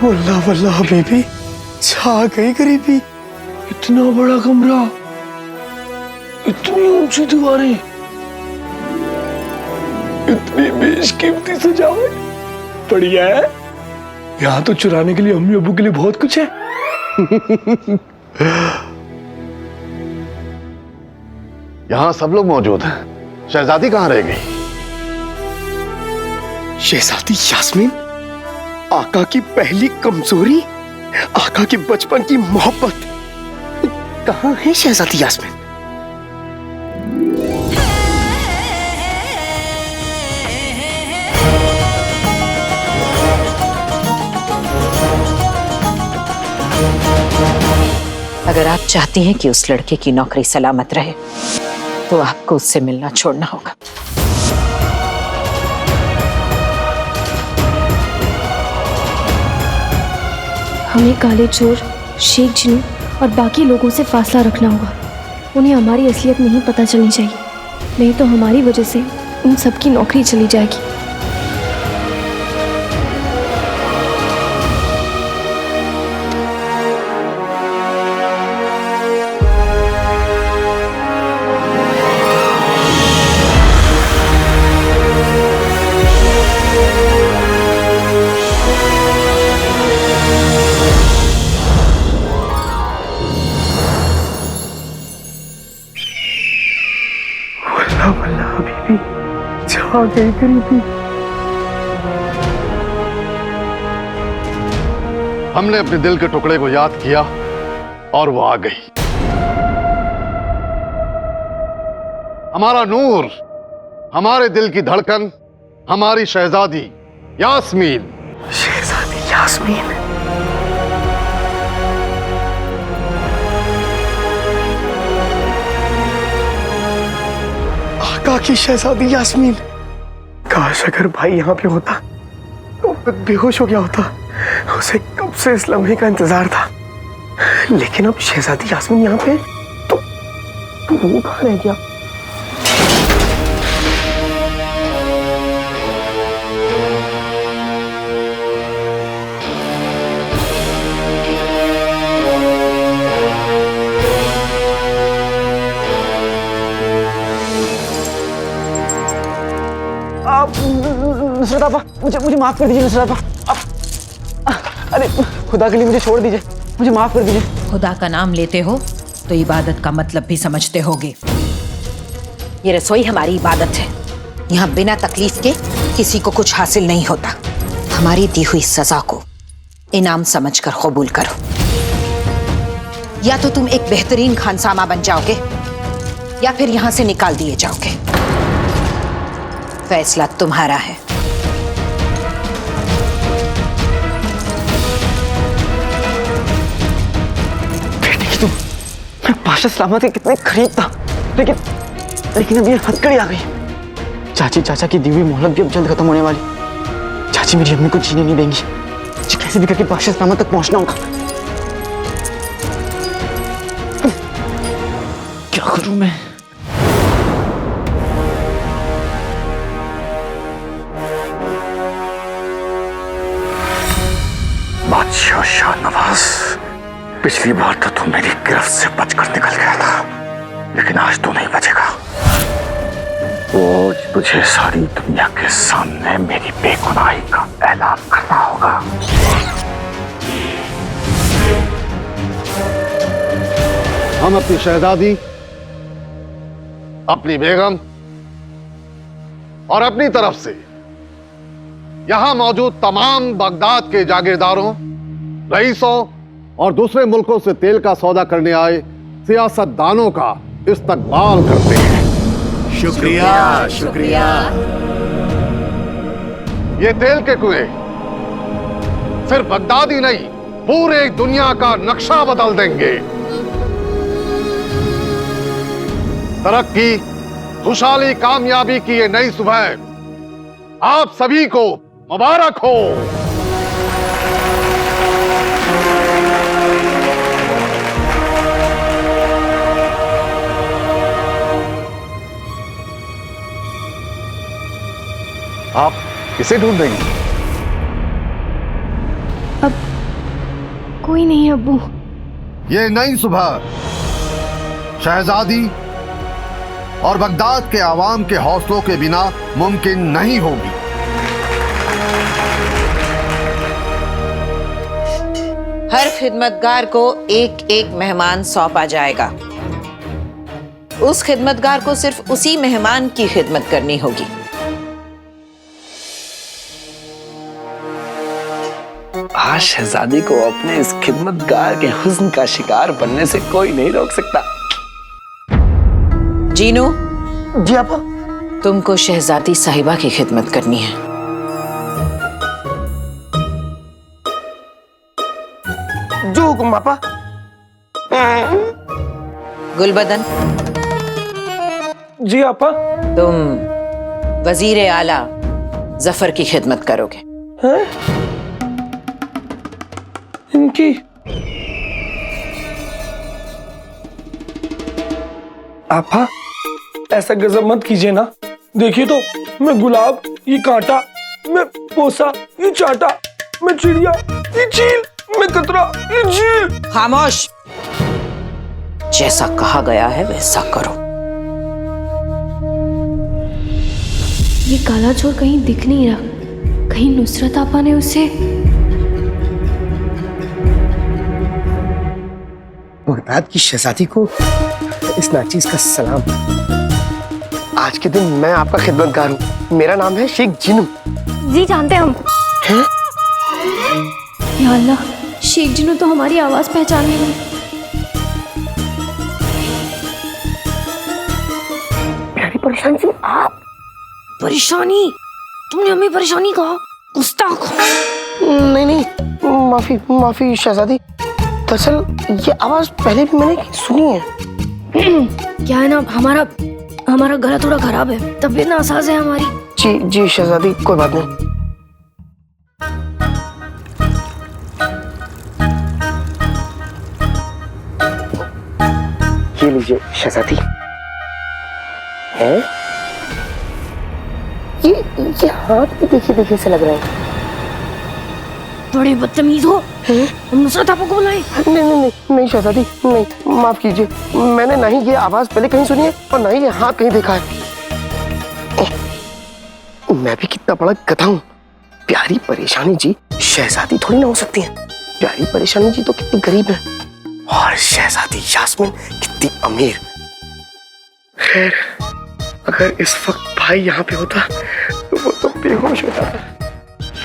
वल्लाह वल्लाह बेबी, छा गई गरीबी। इतना बड़ा कमरा, इतनी ऊंची दीवारें, इतनी बेशकीमती सजावट। बढ़िया है। यहाँ तो चुराने के लिए अम्मी अब्बू के लिए बहुत कुछ है। यहाँ सब लोग मौजूद हैं। शहजादी कहाँ रह गई? शहजादी यास्मीन, आका की पहली कमजोरी आका की बचपन की मोहब्बत कहाँ है शहजादी यास्मीन? अगर आप चाहती हैं कि उस लड़के की नौकरी सलामत रहे तो आपको उससे मिलना छोड़ना होगा। हमें काले चोर, शेख जिन्नू और बाकी लोगों से फासला रखना होगा। उन्हें हमारी असलियत नहीं पता चलनी चाहिए, नहीं तो हमारी वजह से उन सबकी नौकरी चली जाएगी। आ गई गरीबी। हमने अपने दिल के टुकड़े को याद किया और वो आ गई। हमारा नूर, हमारे दिल की धड़कन, हमारी शहजादी यास्मीन। शहजादी यास्मीन। आका की शहजादी यास्मीन। काश अगर भाई यहाँ पे होता तो बेहोश हो गया होता। उसे कब से इस लम्हे का इंतजार था। लेकिन अब शहजादी यास्मीन यहाँ पे तो वो कहाँ रह गया? नुसरत आपा, मुझे माफ कर दीजिए नुसरत आपा। अरे खुदा के लिए मुझे छोड़ दीजिए, मुझे माफ कर दीजिए। खुदा का नाम लेते हो तो इबादत का मतलब भी समझते होगे। ये रसोई हमारी इबादत है। यहाँ बिना तकलीफ के किसी को कुछ हासिल नहीं होता। हमारी दी हुई सजा को इनाम समझकर कबूल करो, या तो तुम एक बेहतरीन खानसामा बन जाओगे या फिर यहाँ से निकाल दिए जाओगे। फैसला तुम्हारा है। तुम, मैं पाशा सलामत के कितने करीब था, लेकिन अब ये हथकड़ी आ गई। चाची चाचा की दी हुई मोहलत भी अब जल्द खत्म होने वाली। चाची मेरी अम्मी को जीने नहीं देंगी। मुझे कैसे भी करके पाशा सलामत तक पहुंचना होगा। क्या करूं मैं? बादशाह शाहनवाज, पिछली बार तो तू मेरी गिरफ्त से बचकर निकल गया था, लेकिन आज तो नहीं बचेगा। आज तुझे सारी दुनिया के सामने मेरी बेगुनाही का ऐलान करना होगा। हम अपनी शहजादी, अपनी बेगम और अपनी तरफ से यहां मौजूद तमाम बगदाद के जागीरदारों, रईसों और दूसरे मुल्कों से तेल का सौदा करने आए सियासतदानों का इस्तकबाल करते हैं। शुक्रिया, शुक्रिया। ये तेल के कुएं सिर्फ बगदाद ही नहीं, पूरे दुनिया का नक्शा बदल देंगे। तरक्की, खुशहाली, कामयाबी की ये नई सुबह आप सभी को मुबारक हो। आप किसे ढूंढ रही हैं? अब कोई नहीं है अब्बू। ये नई सुबह शहजादी और बगदाद के आवाम के हौसलों के बिना मुमकिन नहीं होगी। हर खिदमतगार को एक एक मेहमान सौंपा जाएगा। उस खिदमतगार को सिर्फ उसी मेहमान की खिदमत करनी होगी। आज शहजादी को अपने इस खिदमतगार के हुस्न का शिकार बनने से कोई नहीं रोक सकता। जीनू, जी आपा। तुमको शहजादी साहिबा की खिदमत करनी है। जो हुक्म आपा। गुलबदन, जी आपा। तुम वजीर आला जफर की खिदमत करोगे। हैं? इनकी आपा ऐसा गजब मत कीजिए ना। देखिए तो, मैं गुलाब, ये कांटा, मैं पोसा, ये चाटा, मैं चिड़िया, ये चील, मैं कतरा, ये झील। खामोश। जैसा कहा गया है वैसा करो। ये काला चोर कहीं दिख नहीं रहा। कहीं नुसरत आपा ने उसे। बगदाद की शहजादी को इस नाचीज का सलाम। आज के दिन मैं आपका खिदमतगार हूँ। मेरा नाम है शेख जिनू। जी जानते हम। हैं? या अल्लाह, शेख जिनू तो हमारी आवाज पहचानने में। प्यारी परेशानी से आप। परेशानी? तुमने हमें परेशानी कहा? गुस्ताख। नहीं नहीं, माफी माफी शहजादी। दरअसल ये आवाज पहले भी मैंने सुनी है। क्या है ना, हमारा गला थोड़ा खराब है, तबीयत नासाज है हमारी। जी जी शहजादी, कोई बात नहीं। ये लीजिए शहजादी। है ये हाथ भी देखिए से लग रहा है। बड़े बदतमीज हो। हम नुसरत आपको को बुलाएं? नहीं शहजादी, नहीं, माफ कीजिए। मैंने ना ही ये आवाज पहले कहीं सुनी है और ना ही ये हाथ कहीं देखा है। मैं भी कितना बड़ा गधा हूँ। प्यारी परेशानी जी शहजादी थोड़ी ना हो सकती है। प्यारी परेशानी जी तो कितनी गरीब है और शहजादी यास्मीन कितनी अमीर। खैर, अगर इस वक्त भाई यहाँ पे होता तो वो तो बेहोश हो जाता,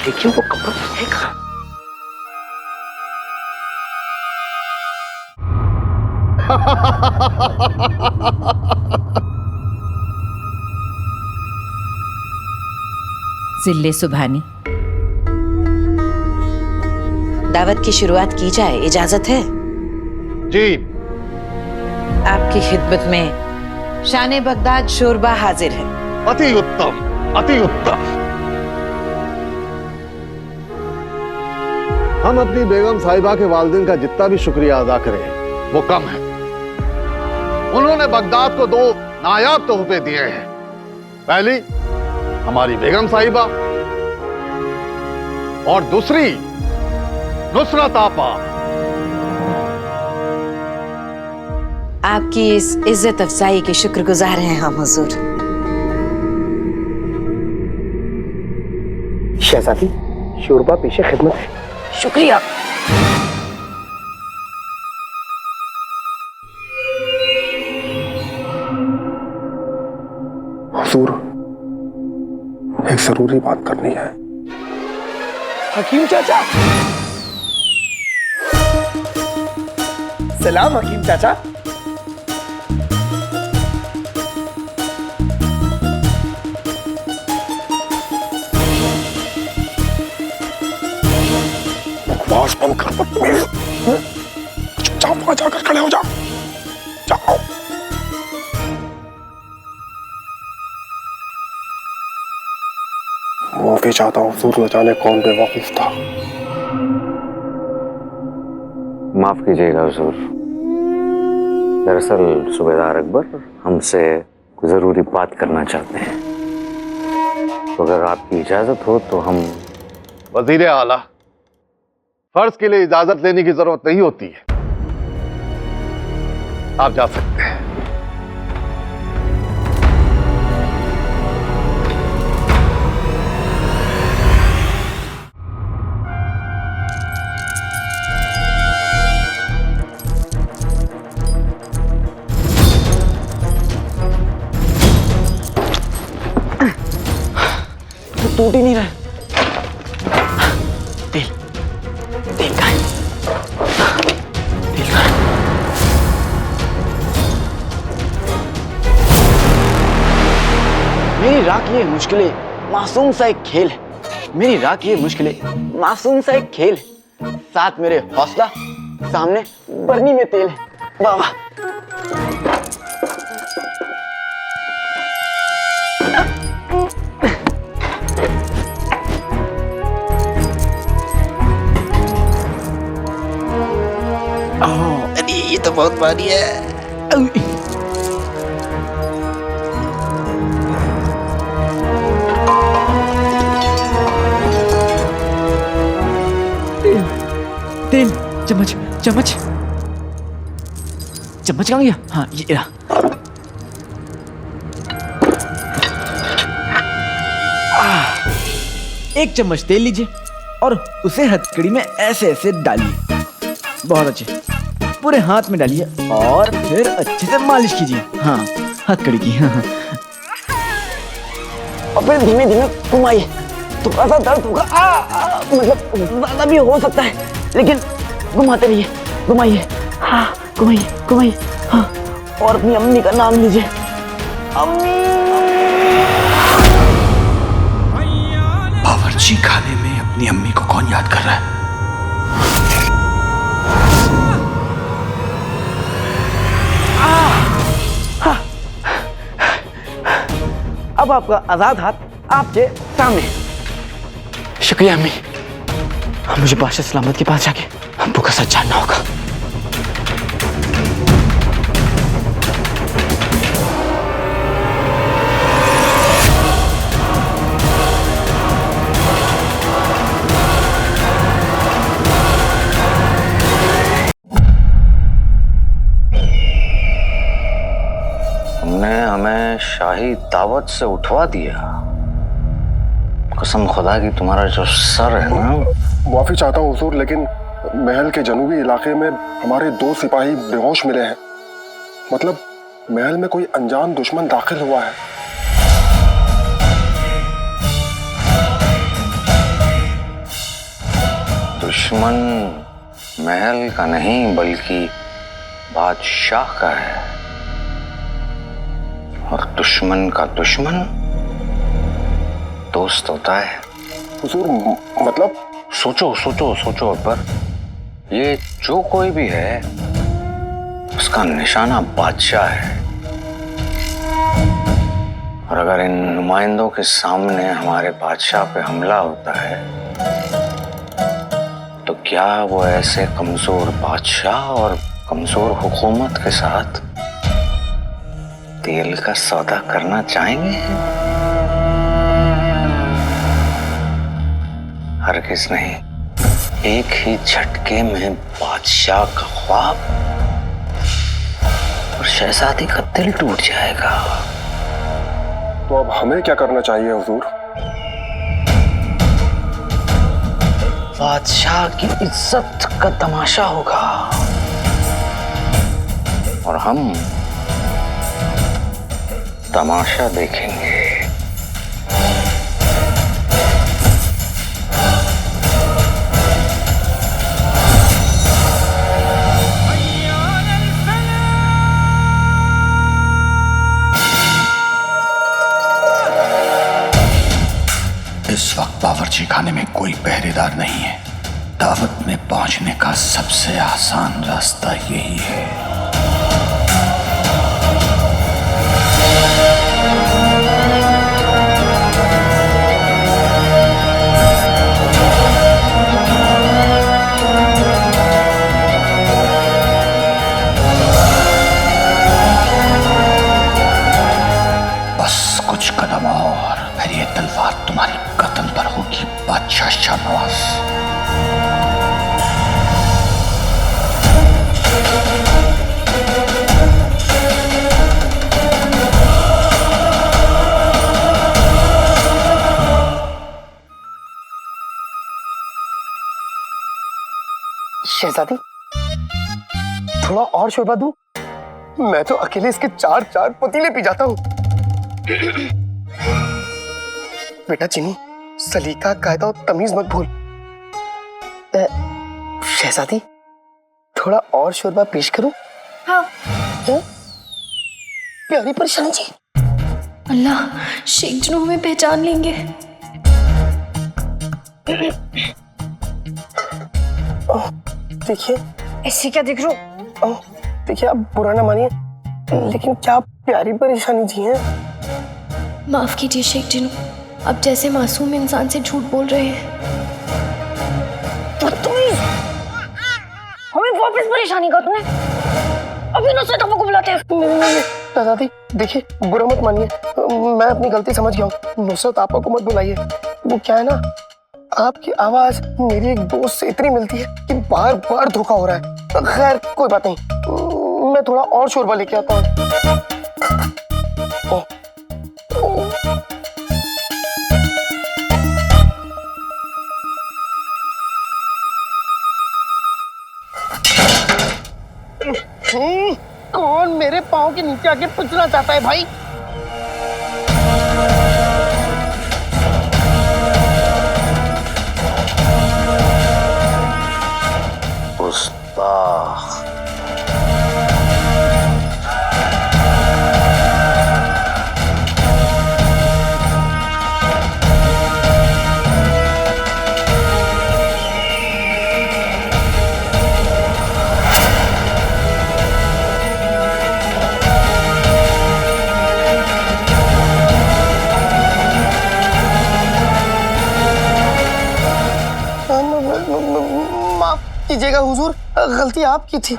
लेकिन वो कपड़ा है कहाँ? जिल्ले सुभानी, दावत की शुरुआत की जाए, इजाजत है? जी। आपकी खिदमत में शान बगदाद शोरबा हाजिर है। अति उत्तम, अति उत्तम। हम अपनी बेगम साहिबा के वालिदैन का जितना भी शुक्रिया अदा करें वो कम है। उन्होंने बगदाद को 2 नायाब तोहफे दिए हैं। पहली हमारी बेगम साहिबा और दूसरी नुसरत आपा। आपकी इस इज्जत अफजाई के शुक्रगुजार हैं हम हुजूर। शहजादी, शोरबा पेशे खिदमत है। शुक्रिया। हुजूर, एक जरूरी बात करनी है। हकीम चाचा। सलाम हकीम चाचा। बकवास बंद कर बदतमीज। चुपचाप वहां जाकर खड़े हो जाओ। जाओ। माफी चाहता हूँ हुजूर, न जाने कौन बेवकूफ था। माफ कीजिएगा हुजूर। दरअसल सूबेदार अकबर हमसे कोई जरूरी बात करना चाहते हैं, तो अगर आपकी इजाजत हो तो हम। वजीर आला, फर्ज के लिए इजाजत लेने की जरूरत नहीं होती है, आप जा सकते हैं। टूट ही नहीं रहा। ये मुश्किलें मासूम सा एक खेल है। मेरी राह की ये मुश्किलें मासूम सा एक खेल है। साथ मेरे हौसला, सामने बरनी में तेल है। वाह वाह। अरे ये तो बहुत भारी है। तेल, चम्मच चम्मच चम्मच कहाँ गया? हाँ ये रहा। एक चम्मच तेल लीजिए और उसे हथकड़ी में ऐसे ऐसे डालिए। बहुत अच्छे, पूरे हाथ में डालिए और फिर अच्छे से मालिश कीजिए। हाँ हथकड़ी की। हाँ और फिर धीमे धीमे घुमाइए। थोड़ा सा दर्द होगा, मतलब ज्यादा भी हो सकता है, लेकिन घुमाते रहिए, घुमाइए। हाँ घुमाइए घुमाइए। हाँ और अपनी अम्मी का नाम लीजिए। अम्मी। बावर्ची खाने में अपनी अम्मी को कौन याद कर रहा है? अब आपका आजाद हाथ आपके सामने। शुक्रिया अम्मी। मुझे बादशाह सलामत के पास जाके अब्बू का सच जानना होगा। तुमने हमें शाही दावत से उठवा दिया। कसम खुदा की तुम्हारा जो सर है ना। माफी चाहता हूँ हुजूर, लेकिन महल के जनूबी इलाके में हमारे 2 सिपाही बेहोश मिले हैं। मतलब महल में कोई अनजान दुश्मन दाखिल हुआ है। दुश्मन महल का नहीं बल्कि बादशाह का है, और दुश्मन का दुश्मन दोस्त होता है। हुजूर मतलब? सोचो सोचो सोचो अकबर, ये जो कोई भी है उसका निशाना बादशाह है। और अगर इन नुमाइंदों के सामने हमारे बादशाह पे हमला होता है तो क्या वो ऐसे कमजोर बादशाह और कमजोर हुकूमत के साथ तेल का सौदा करना चाहेंगे? हरगिज नहीं। एक ही झटके में बादशाह का ख्वाब और शहजादी का दिल टूट जाएगा। तो अब हमें क्या करना चाहिए हुजूर? बादशाह की इज्जत का तमाशा होगा और हम तमाशा देखेंगे। इस वक्त बावर्ची खाने में कोई पहरेदार नहीं है। दावत में पहुंचने का सबसे आसान रास्ता यही है। बस कुछ कदम और, फिर ये तलवार तुम्हारी कदम पर होगी बादशाह शाहनवाज। शहजादी, थोड़ा और शोरबा दूं? मैं तो अकेले इसके 4 पतीले पी जाता हूँ। बेटा चीनी, सलीका कायदा और तमीज मत भूल। शहजादी, थोड़ा और शोरबा पेश करूं? हाँ। प्यारी परेशानी जी, अल्लाह, शेख जनू हमें पहचान लेंगे। देखिए, ऐसे क्या देख रहे हो? देखिए आप बुरा ना मानिए, लेकिन क्या प्यारी परेशानी जी है। माफ कीजिए शेख जनू, अब जैसे मासूम इंसान से झूठ बोल रहे हैं। हमें वापस परेशानी का तुमने अभी नुसरत आपा को बुलाते हैं। नहीं, दादी देखिए, बुरा मत मानिए, मैं अपनी गलती समझ गया हूँ। नुसरत आपा को मत बुलाइए। वो क्या है ना, आपकी आवाज मेरी एक दोस्त से इतनी मिलती है कि बार बार धोखा हो रहा है। खैर कोई बात नहीं, मैं थोड़ा और शोरबा लेके आता हूँ। कौन मेरे पाँव के नीचे आके पूछना चाहता है भाई? माफ कीजिएगा हुजूर, गलती आपकी थी।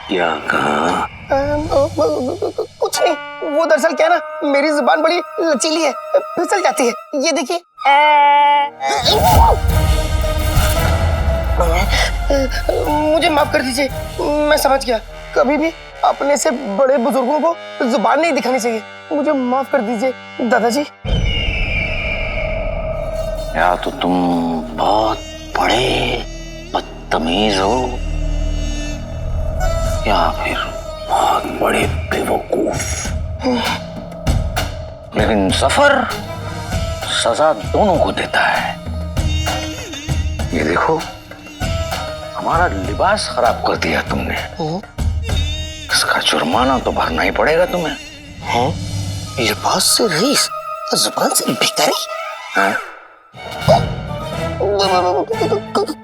क्या कहा? कुछ नहीं, वो दरअसल क्या ना, मेरी जुबान बड़ी लचीली है, फिसल जाती है। ये देखिए। मुझे माफ कर दीजिए, मैं समझ गया। कभी भी अपने से बड़े बुजुर्गों को जुबान नहीं दिखानी चाहिए। मुझे माफ कर दीजिए दादाजी। या तो तुम बहुत बड़े बदतमीज हो, या फिर बहुत बड़े बेवकूफ। लेकिन सफर सजा दोनों को देता है। ये देखो, हमारा लिबास खराब कर दिया तुमने, इसका जुर्माना तो भरना ही पड़ेगा तुम्हें। हाँ? लिबास से रईस, जुबान से भिखारी? हाँ?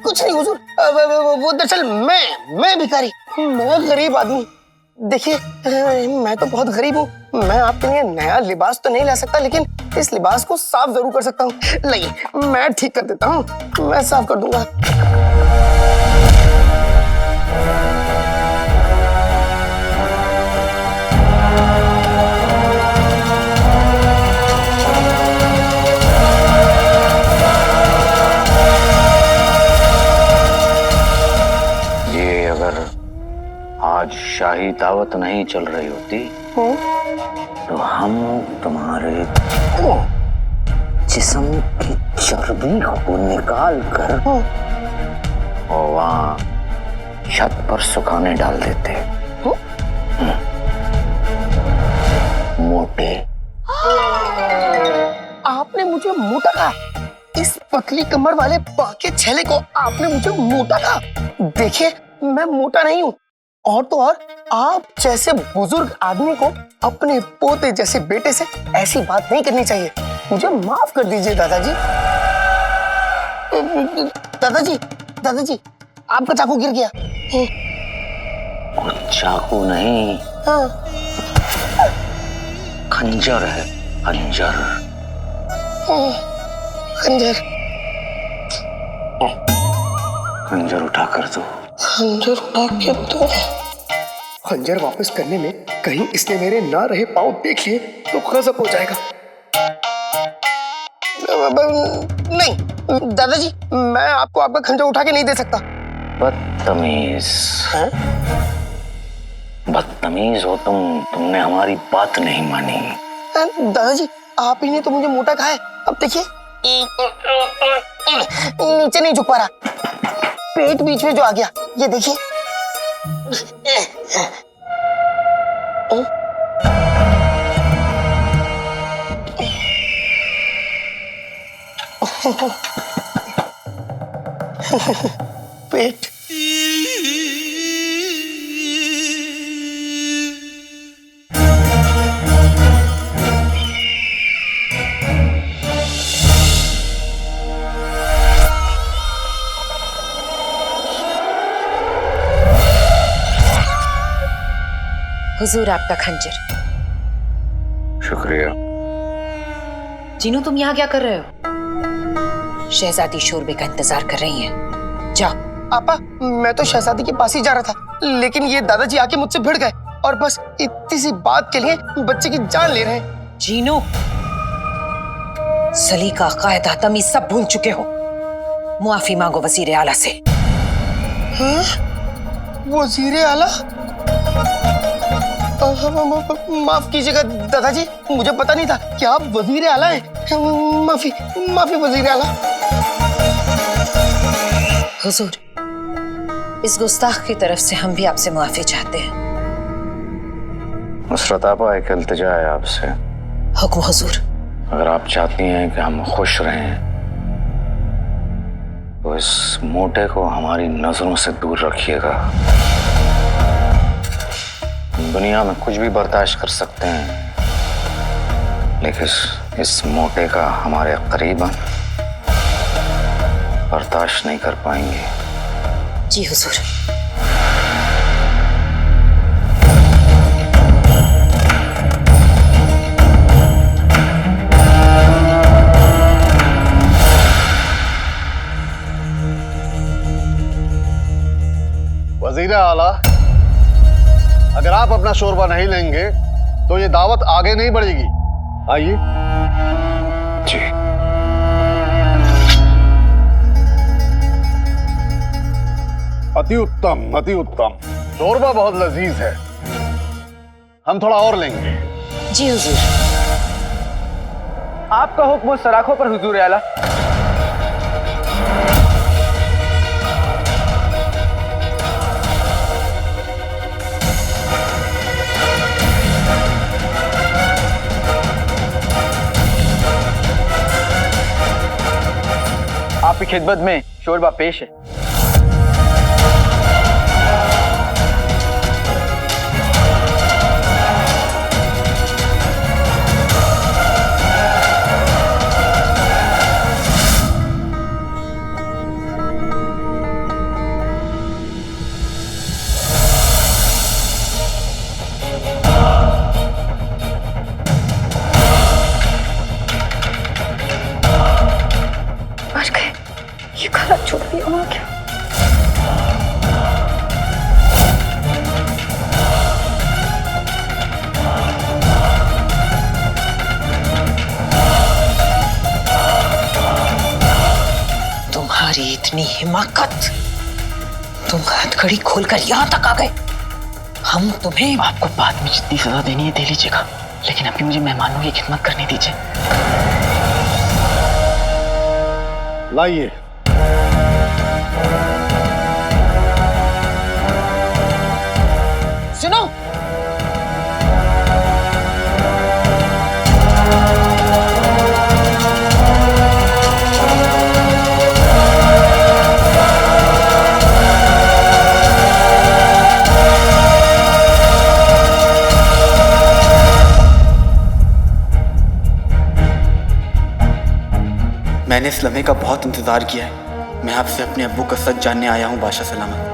कुछ नहीं हुजूर, वो दरअसल मैं भिखारी, मैं गरीब आदमी। देखिए, मैं तो बहुत गरीब हूँ। मैं आपके लिए नया लिबास तो नहीं ला सकता, लेकिन इस लिबास को साफ जरूर कर सकता हूँ। लाइए, मैं ठीक कर देता हूँ, मैं साफ कर दूंगा। ये अगर आज शाही दावत नहीं चल रही होती तो हम तुम्हारे जिस्म की चर्बी को निकाल कर और वहां छत पर सुखाने डाल देते। मोटे। आपने मुझे मोटा कहा? इस पतली कमर वाले बाके छेले को आपने मुझे मोटा कहा? देखिए, मैं मोटा नहीं हूँ, और तो और आप जैसे बुजुर्ग आदमी को अपने पोते जैसे बेटे से ऐसी बात नहीं करनी चाहिए। मुझे माफ कर दीजिए दादाजी। दादाजी, दादाजी, आपका चाकू गिर गया। चाकू नहीं, हाँ। खंजर है, खंजर। खंजर? खंजर उठा कर दो। खंजर उठा के दो? खंजर वापस करने में कहीं इसने मेरे ना रहे पाँव देख लिए तो गजब हो जाएगा। नहीं दादाजी, मैं आपको आपका खंजर उठा के नहीं दे सकता। बदतमीज। बदतमीज हो तुम, तुमने हमारी बात नहीं मानी। दादाजी, आप ही ने तो मुझे मोटा कहा है। अब देखिए, नीचे नहीं झुक पा रहा, पेट बीच में जो आ गया, ये देखिए। पेट हुजूर आपका खंजर। शुक्रिया। जीनू तुम यहाँ क्या कर रहे हो? शहजादी शोरबे का इंतजार कर रही हैं। जाओ। आपा, मैं तो शहजादी के पास ही जा रहा था, लेकिन ये दादाजी आके मुझसे भिड़ गए और बस इतनी सी बात के लिए बच्चे की जान ले रहे हैं। जीनू, सलीका, कायदा, तमीज सब भूल चुके हो। मुआफी मांगो वजीर आला से। वजीर आला? माफ कीजिएगा दादाजी, मुझे पता नहीं था कि आप वजीर आला हैं। माफी माफी वजीर आला। हुजूर, इस गुस्ताख की तरफ से हम भी आपसे मुआफी चाहते हैं। नुसरत आपा, एक इल्तिजा है आपसे। हुक्म हुजूर। अगर आप चाहती हैं कि हम खुश रहें तो इस मोटे को हमारी नजरों से दूर रखिएगा। दुनिया में कुछ भी बर्दाश्त कर सकते हैं, लेकिन इस मोटे का हमारे करीबन बर्दाश्त नहीं कर पाएंगे। जी हुजूर। वजीर आला, अगर आप अपना शोरबा नहीं लेंगे तो ये दावत आगे नहीं बढ़ेगी। आइए। जी। अति उत्तम, अति उत्तम। शोरबा बहुत लजीज है, हम थोड़ा और लेंगे। जी हुजूर। आपका हुक्म सराखों पर हुजूर आला। आपकी खिदमत में शोरबा पेश है। ये खाना छोड़ दिया वहां क्या? तुम्हारी इतनी हिमाकत, तुम हथकड़ी खोलकर यहाँ तक आ गए। हम तुम्हें आपको बाद में जितनी सजा देनी है दे लीजिएगा, लेकिन अभी मुझे मेहमानों की खिदमत करने दीजिए। लाइए। सुनो, मैंने इस लम्हे का बहुत इंतजार किया है। मैं आपसे अपने अब्बू का सच जानने आया हूँ बादशाह सलामत।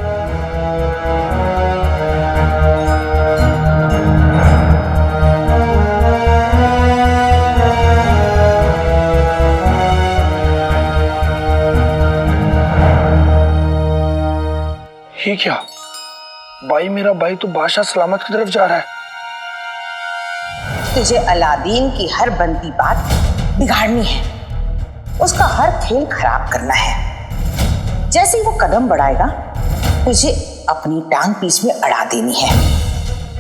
ये क्या भाई, मेरा भाई तो बादशाह सलामत की तरफ जा रहा है। तुझे अलादीन की हर बनती बात बिगाड़नी है, उसका हर खेल खराब करना है। जैसे ही वो कदम बढ़ाएगा तुझे अपनी टांग पीछ में अड़ा देनी है।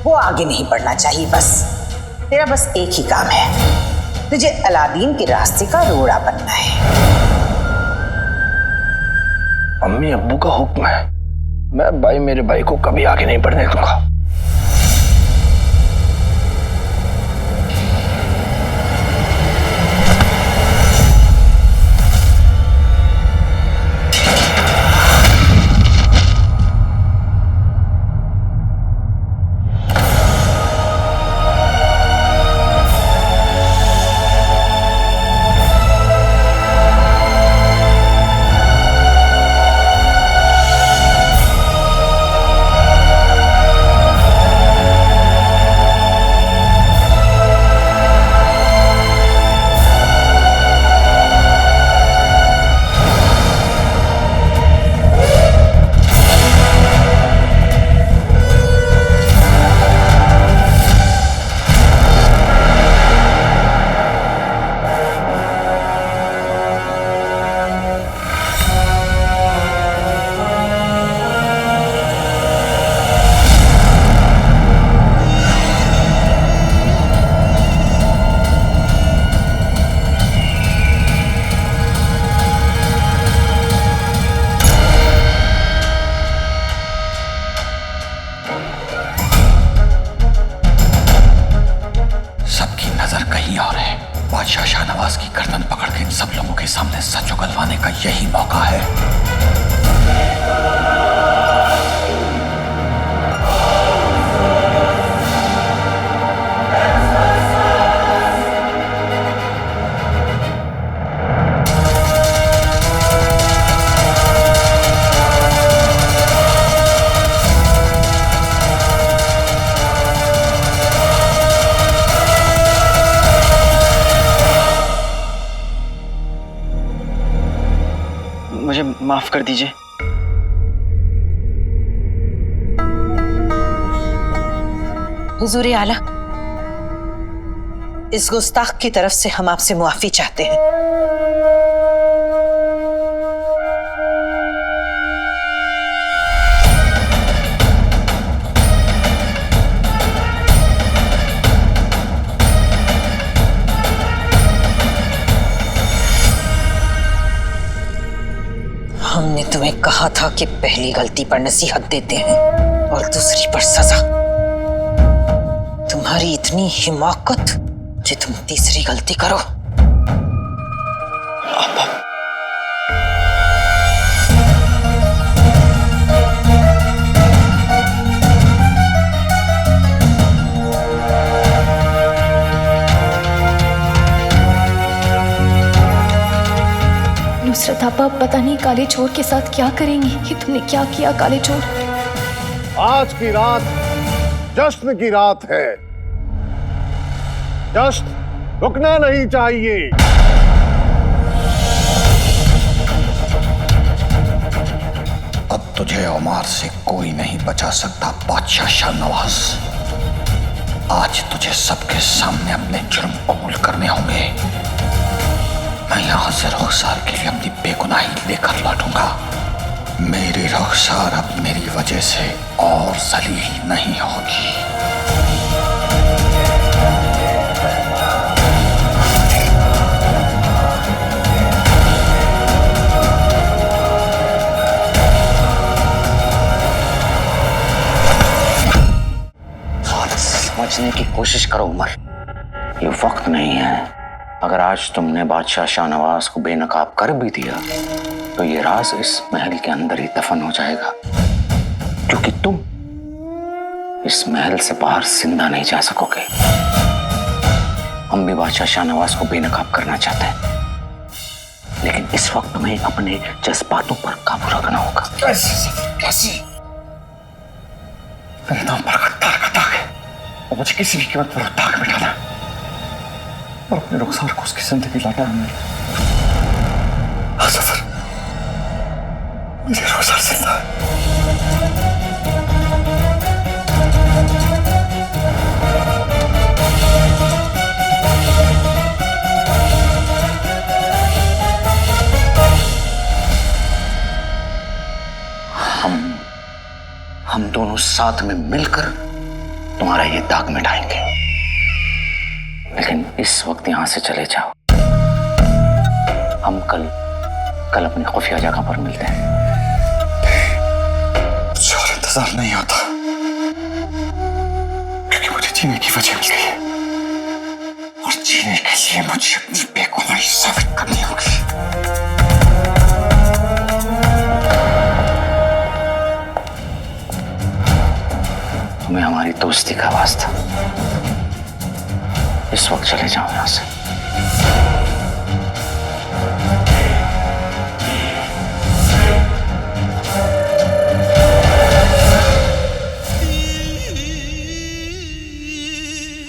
वो आगे नहीं बढ़ना चाहिए। बस तेरा बस एक ही काम है, तुझे अलादीन के रास्ते का रोड़ा बनना है। अम्मी अब्बू का हुक्म है, मैं मेरे भाई को कभी आगे नहीं बढ़ने दूंगा। बादशाह शाहनवाज की गर्दन पकड़ के इन सब लोगों के सामने सच उगलवाने का यही मौका है। मुझे माफ कर दीजिए। हुजूर आला, इस गुस्ताख की तरफ से हम आपसे मुआफी चाहते हैं। हमने तुम्हें कहा था कि पहली गलती पर नसीहत देते हैं और दूसरी पर सजा। तुम्हारी इतनी हिमाकत कि तुम तीसरी गलती करो। नुसरत आपा पता नहीं काले चोर के साथ क्या करेंगी। ये तुमने क्या किया काले चोर? आज की रात जश्न की रात है। जश्न रुकना नहीं चाहिए। अब तुझे उमर से कोई नहीं बचा सकता बादशाह शाहनवाज। आज तुझे सबके सामने अपने जुर्म कबूल करने होंगे। मैं यहां से रुखसार के लिए अपनी बेगुनाही लेकर लौटूंगा। मेरी रुखसार अब मेरी वजह से और जलील नहीं होगी। समझने की कोशिश करो उमर, ये वक्त नहीं है। अगर आज तुमने बादशाह शाहनवाज को बेनकाब कर भी दिया तो ये राज इस महल के अंदर ही दफन हो जाएगा, क्योंकि तुम इस महल से बाहर जिंदा नहीं जा सकोगे। हम भी बादशाह शाहनवाज को बेनकाब करना चाहते हैं, लेकिन इस वक्त हमें अपने जज्बातों पर काबू रखना होगा। कैसे? मेरे नाम पर गद्दार का दाग है और मुझे किसी भी कीमत पर दाग मिटाना और अपने रुखसार को उसकी जिंदगी लौटाना है। हाँ सफर, मेरे रुखसार जिंदा है। हम दोनों साथ में मिलकर तुम्हारा ये दाग मिटाएंगे, लेकिन इस वक्त यहाँ से चले जाओ। हम कल अपनी खुफिया जगह पर मिलते हैं। और इंतजार नहीं होता, क्योंकि मुझे जीने की वजह मिल गई है और जीने के लिए मुझे अपनी बेगुनाही साबित करनी होगी। तुम्हें हमारी दोस्ती का वास्ता, इस वक्त चले जाओ यहां से।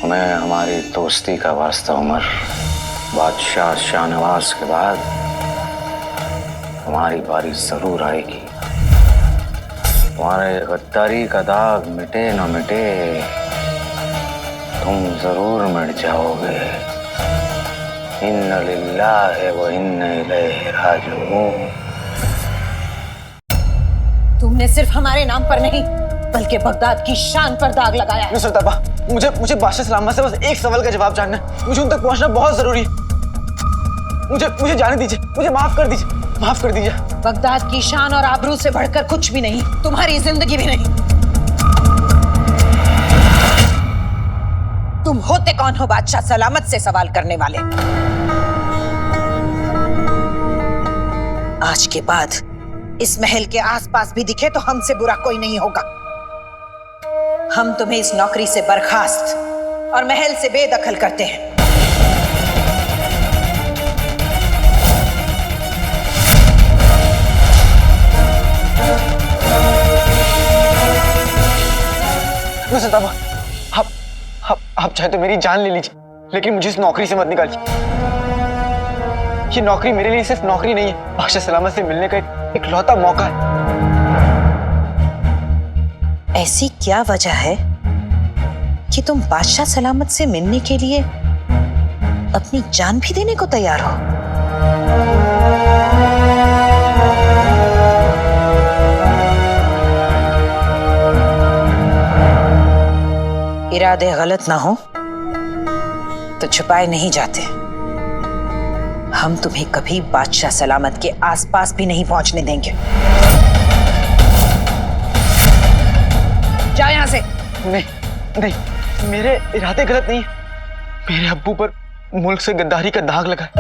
हमें हमारी दोस्ती का वास्ता उमर, बादशाह शाहनवाज के बाद हमारी बारी जरूर आएगी। तुम्हारे गद्दारी का दाग मिटे न मिटे, तुम जरूर मिट जाओगे। इन्ना लिल्लाहि व इन्ना इलैहि राजिऊन। तुमने सिर्फ हमारे नाम पर नहीं बल्कि बगदाद की शान पर दाग लगाया। नुसरत अब्बा, मुझे बादशाह सलामत से बस एक सवाल का जवाब जानना है। मुझे उन तक पहुंचना बहुत जरूरी है। मुझे जाने दीजिए, मुझे माफ कर दीजिए, माफ कर दीजिए। बगदाद की शान और आबरू से बढ़कर कुछ भी नहीं, तुम्हारी जिंदगी भी नहीं। तुम होते कौन हो बादशाह सलामत से सवाल करने वाले? आज के बाद इस महल के आसपास भी दिखे तो हमसे बुरा कोई नहीं होगा। हम तुम्हें इस नौकरी से बर्खास्त और महल से बेदखल करते हैं। नुसरत अब्बा, आप चाहे तो मेरी जान ले लीजिए, लेकिन मुझे इस नौकरी से मत निकालिए। ये नौकरी मेरे लिए सिर्फ नौकरी नहीं है, बादशाह सलामत से मिलने का एक लौता मौका है। ऐसी क्या वजह है कि तुम बादशाह सलामत से मिलने के लिए अपनी जान भी देने को तैयार हो? इरादे गलत ना हो तो छुपाए नहीं जाते। हम तुम्हें कभी बादशाह सलामत के आसपास भी नहीं पहुंचने देंगे। जाओ यहां से। नहीं, मेरे इरादे गलत नहीं है। मेरे अब्बू पर मुल्क से गद्दारी का दाग लगा है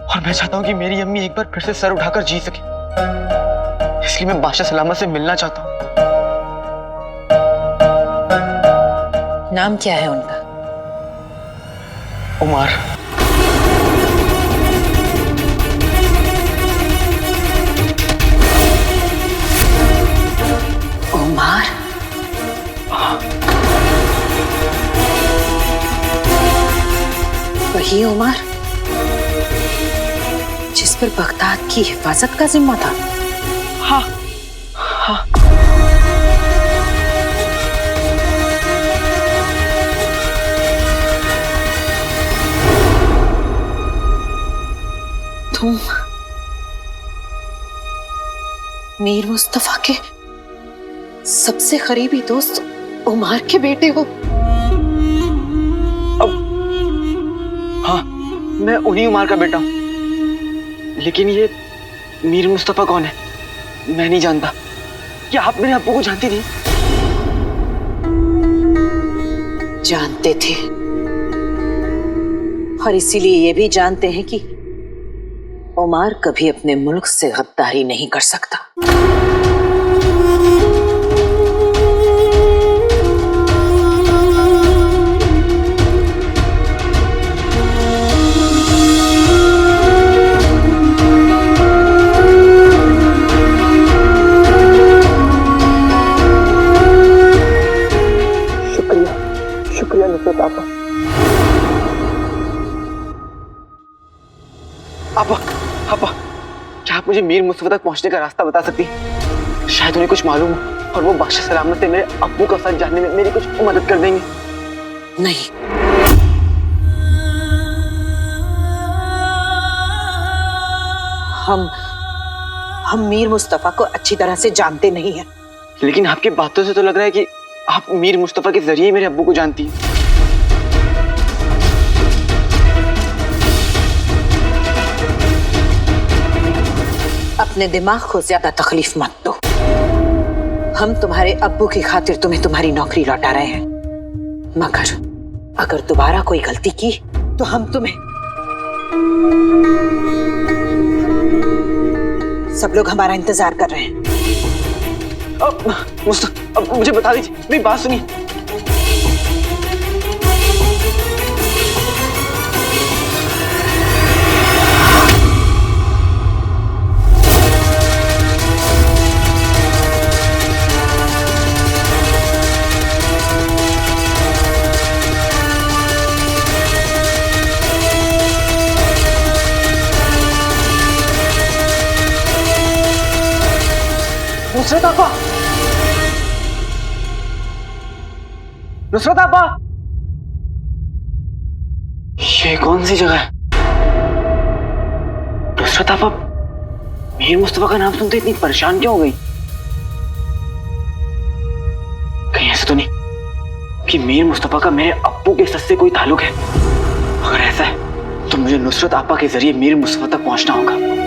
और मैं चाहता हूं कि मेरी अम्मी एक बार फिर से सर उठाकर जी सके। इसलिए मैं बादशाह सलामत से मिलना चाहता हूं। नाम क्या है उनका? उमर। उमर? वही उमर जिस पर बगदाद की हिफाजत का जिम्मा था? हाँ। तुम मीर मुस्तफा के सबसे करीबी दोस्त उमर के बेटे हो? हाँ, मैं उन्हीं उमर का बेटा हूं। लेकिन ये मीर मुस्तफा कौन है मैं नहीं जानता। क्या आप मेरे अब्बू को जानती थी? जानते थे, और इसीलिए ये भी जानते हैं कि उमर कभी अपने मुल्क से गद्दारी नहीं कर सकता। शुक्रिया नुसरत आपा, क्या आप मुझे मीर मुस्तफा तक पहुंचने का रास्ता बता सकती हैं? शायद उन्हें कुछ मालूम हो और वो बादशाह सलामत से मेरे अब्बू का सच जानने में मेरी कुछ मदद कर देंगे। नहीं, हम मीर मुस्तफा को अच्छी तरह से जानते नहीं हैं। लेकिन आपकी बातों से तो लग रहा है कि आप मीर मुस्तफा के जरिए मेरे अब्बू को जानती हैं। अपने दिमाग को ज्यादा तकलीफ मत दो। हम तुम्हारे अब्बू की खातिर तुम्हें तुम्हारी नौकरी लौटा रहे हैं, मगर अगर दोबारा कोई गलती की तो हम तुम्हें। सब लोग हमारा इंतजार कर रहे हैं। अब मुझे बता दीजिए, मेरी बात सुनिए। नुसरत आपा, नुसरत आपा, ये कौन सी जगह है? नुसरत आपा, मीर मुस्तफा का नाम सुनते इतनी परेशान क्यों हो गई? कहीं ऐसा तो नहीं कि मीर मुस्तफा का मेरे अब्बू के सच से कोई ताल्लुक है? अगर ऐसा है तो मुझे नुसरत आपा के जरिए मीर मुस्तफा तक पहुंचना होगा।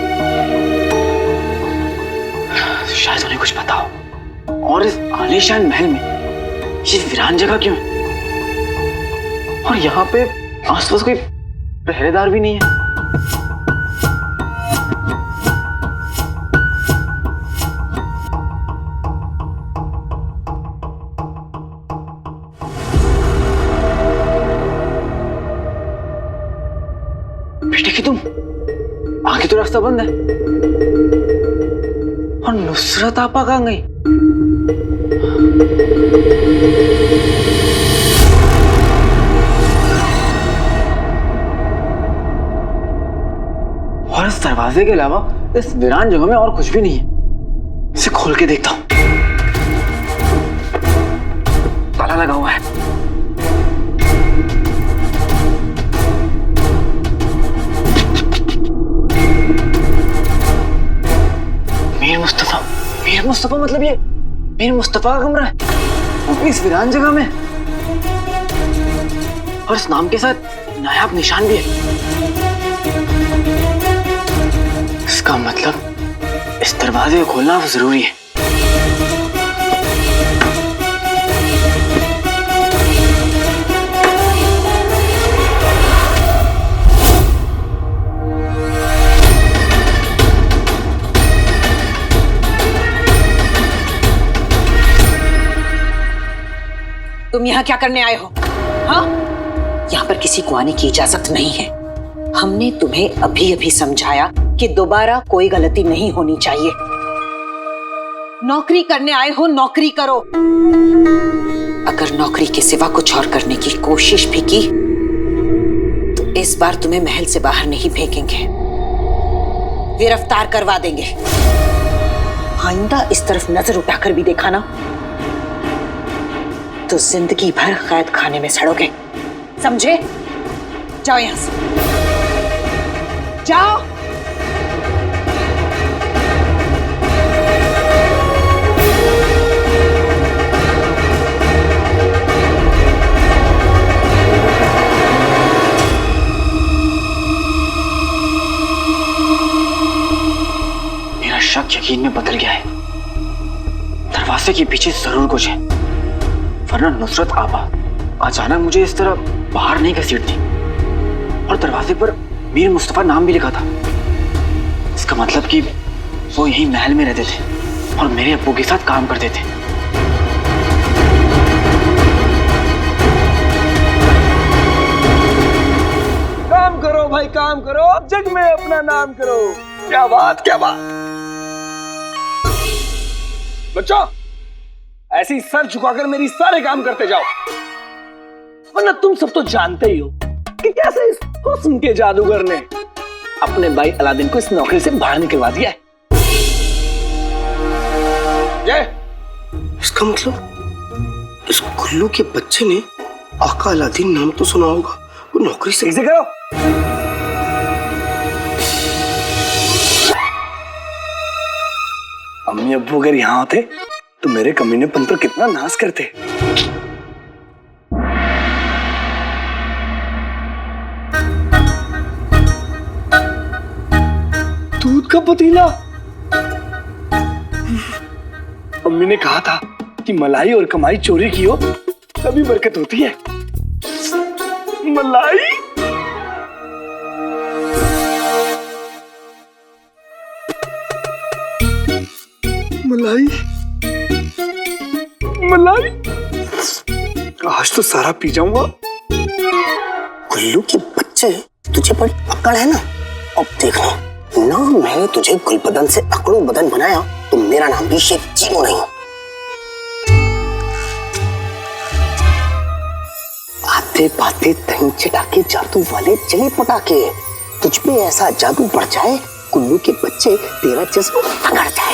शायद उन्हें कुछ पता हो। और इस आलीशान महल में ये वीरान जगह क्यों है? और यहाँ पे आसपास कोई पहरेदार भी नहीं है। बेटे कि तुम आगे तो रास्ता बंद है। और नुसरत आपा कहाँ गई? और इस दरवाजे के अलावा इस वीरान जगह में और कुछ भी नहीं है। इसे खोल के देखता हूं। ताला लगा हुआ है। मीर मुस्तफा मतलब ये मीर मुस्तफा का कमरा है, वो भी इस वीरान जगह में। और इस नाम के साथ नायाब निशान भी है। इसका मतलब इस दरवाजे को खोलना जरूरी है। तुम यहाँ क्या करने आए हो? हाँ, यहाँ पर किसी को आने की इजाजत नहीं है। हमने तुम्हें अभी अभी समझाया कि दोबारा कोई गलती नहीं होनी चाहिए। नौकरी करने आए हो, नौकरी करो। अगर नौकरी के सिवा कुछ और करने की कोशिश भी की तो इस बार तुम्हें महल से बाहर नहीं फेंकेंगे, गिरफ्तार करवा देंगे। आइंदा इस तरफ नजर उठाकर भी देखा ना तो जिंदगी भर कैद खाने में सड़ोगे, समझे? जाओ यहां से, जाओ। मेरा शक यकीन में बदल गया है। दरवाजे के पीछे जरूर कुछ है, वरना नुसरत आपा अचानक मुझे इस तरह बाहर नहीं घसीटती। और दरवाजे पर मीर मुस्तफा नाम भी लिखा था। इसका मतलब कि वो यहीं महल में रहते थे और मेरे अब्बू के साथ काम करते थे। काम करो भाई, काम करो, जग में अपना नाम करो। क्या बात, क्या बात। बच्चों, ऐसी सर झुकाकर मेरी सारे काम करते जाओ, वरना तुम सब तो जानते ही हो कि कैसे इस हुस्न के जादूगर ने अपने भाई अलादीन को इस नौकरी से बाहर निकलवा दिया है। ये इसका मतलब इस गुल्लू के बच्चे ने आका अलादीन नाम तो सुना होगा, वो नौकरी से इसे करो। अम्मी अब्बू अगर यहां होते तो मेरे कमीनेपन पर कितना नाज करते। दूध का पतीला, अम्मी ने कहा था कि मलाई और कमाई चोरी की हो तभी बरकत होती है। मलाई मलाई मलाई आज तो सारा पी जाऊंगा। गुल्लू के बच्चे, तुझे बड़ी अकड़ है ना। अब देखना ना, मैंने तुझे गुलबदन से अकड़ू बदन बनाया तो मेरा नाम भी शेख चीनू नहीं। आते पाते दही चटाके जादू वाले चले पटाके, तुझ पे ऐसा जादू पड़ जाए गुल्लू के बच्चे तेरा जिस्म पकड़ जाए।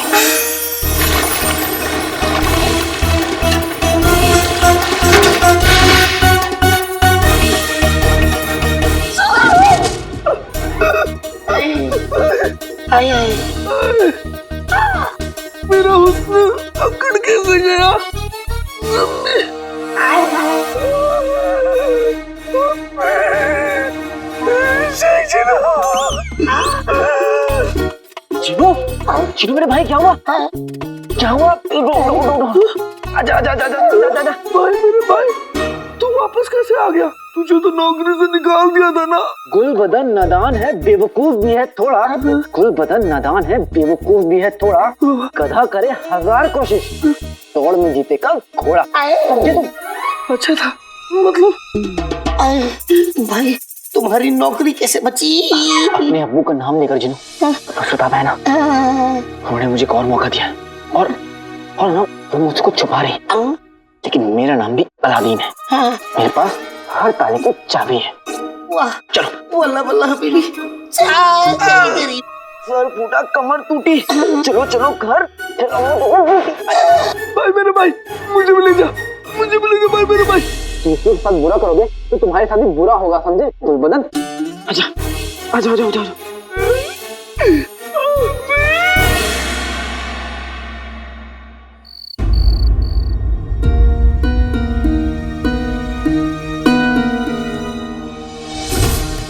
मेरा हुस्न अकड़ कैसे गया? चिनू, चिनू मेरे भाई क्या हुआ? क्या हुआ? आजा आजा आजा आजा आजा। भाई मेरे भाई, तू वापस कैसे आ गया? तुझे तो नौकरी से निकाल दिया था ना। गुलबदन नादान है, बेवकूफ भी है थोड़ा। गुलबदन नादान है, बेवकूफ भी है थोड़ा। गधा करे 1000 कोशिश, दौड़ में जीते का घोड़ा। समझे तुम? अच्छा था मतलब। भाई तुम्हारी नौकरी कैसे बची? अपने अब्बू का नाम लेकर जिनू, नुसरत है ना, उन्होंने मुझे एक और मौका दिया और ना वो मुझको छुपा रही, लेकिन मेरा नाम भी अलादीन है। मेरे पास हर ताले की चाबी है। वाह, चलो। वल्ला वल्ला हवेली, सर फूटा, कमर टूटी, चलो चलो घर। भाई मेरे भाई, मुझे भी ले जा, मुझे भी ले जा भाई मेरे भाई। तुम उसके साथ बुरा करोगे तो तुम्हारे साथ भी बुरा होगा, समझे? गुलबदन आजा आजा आजा आजा।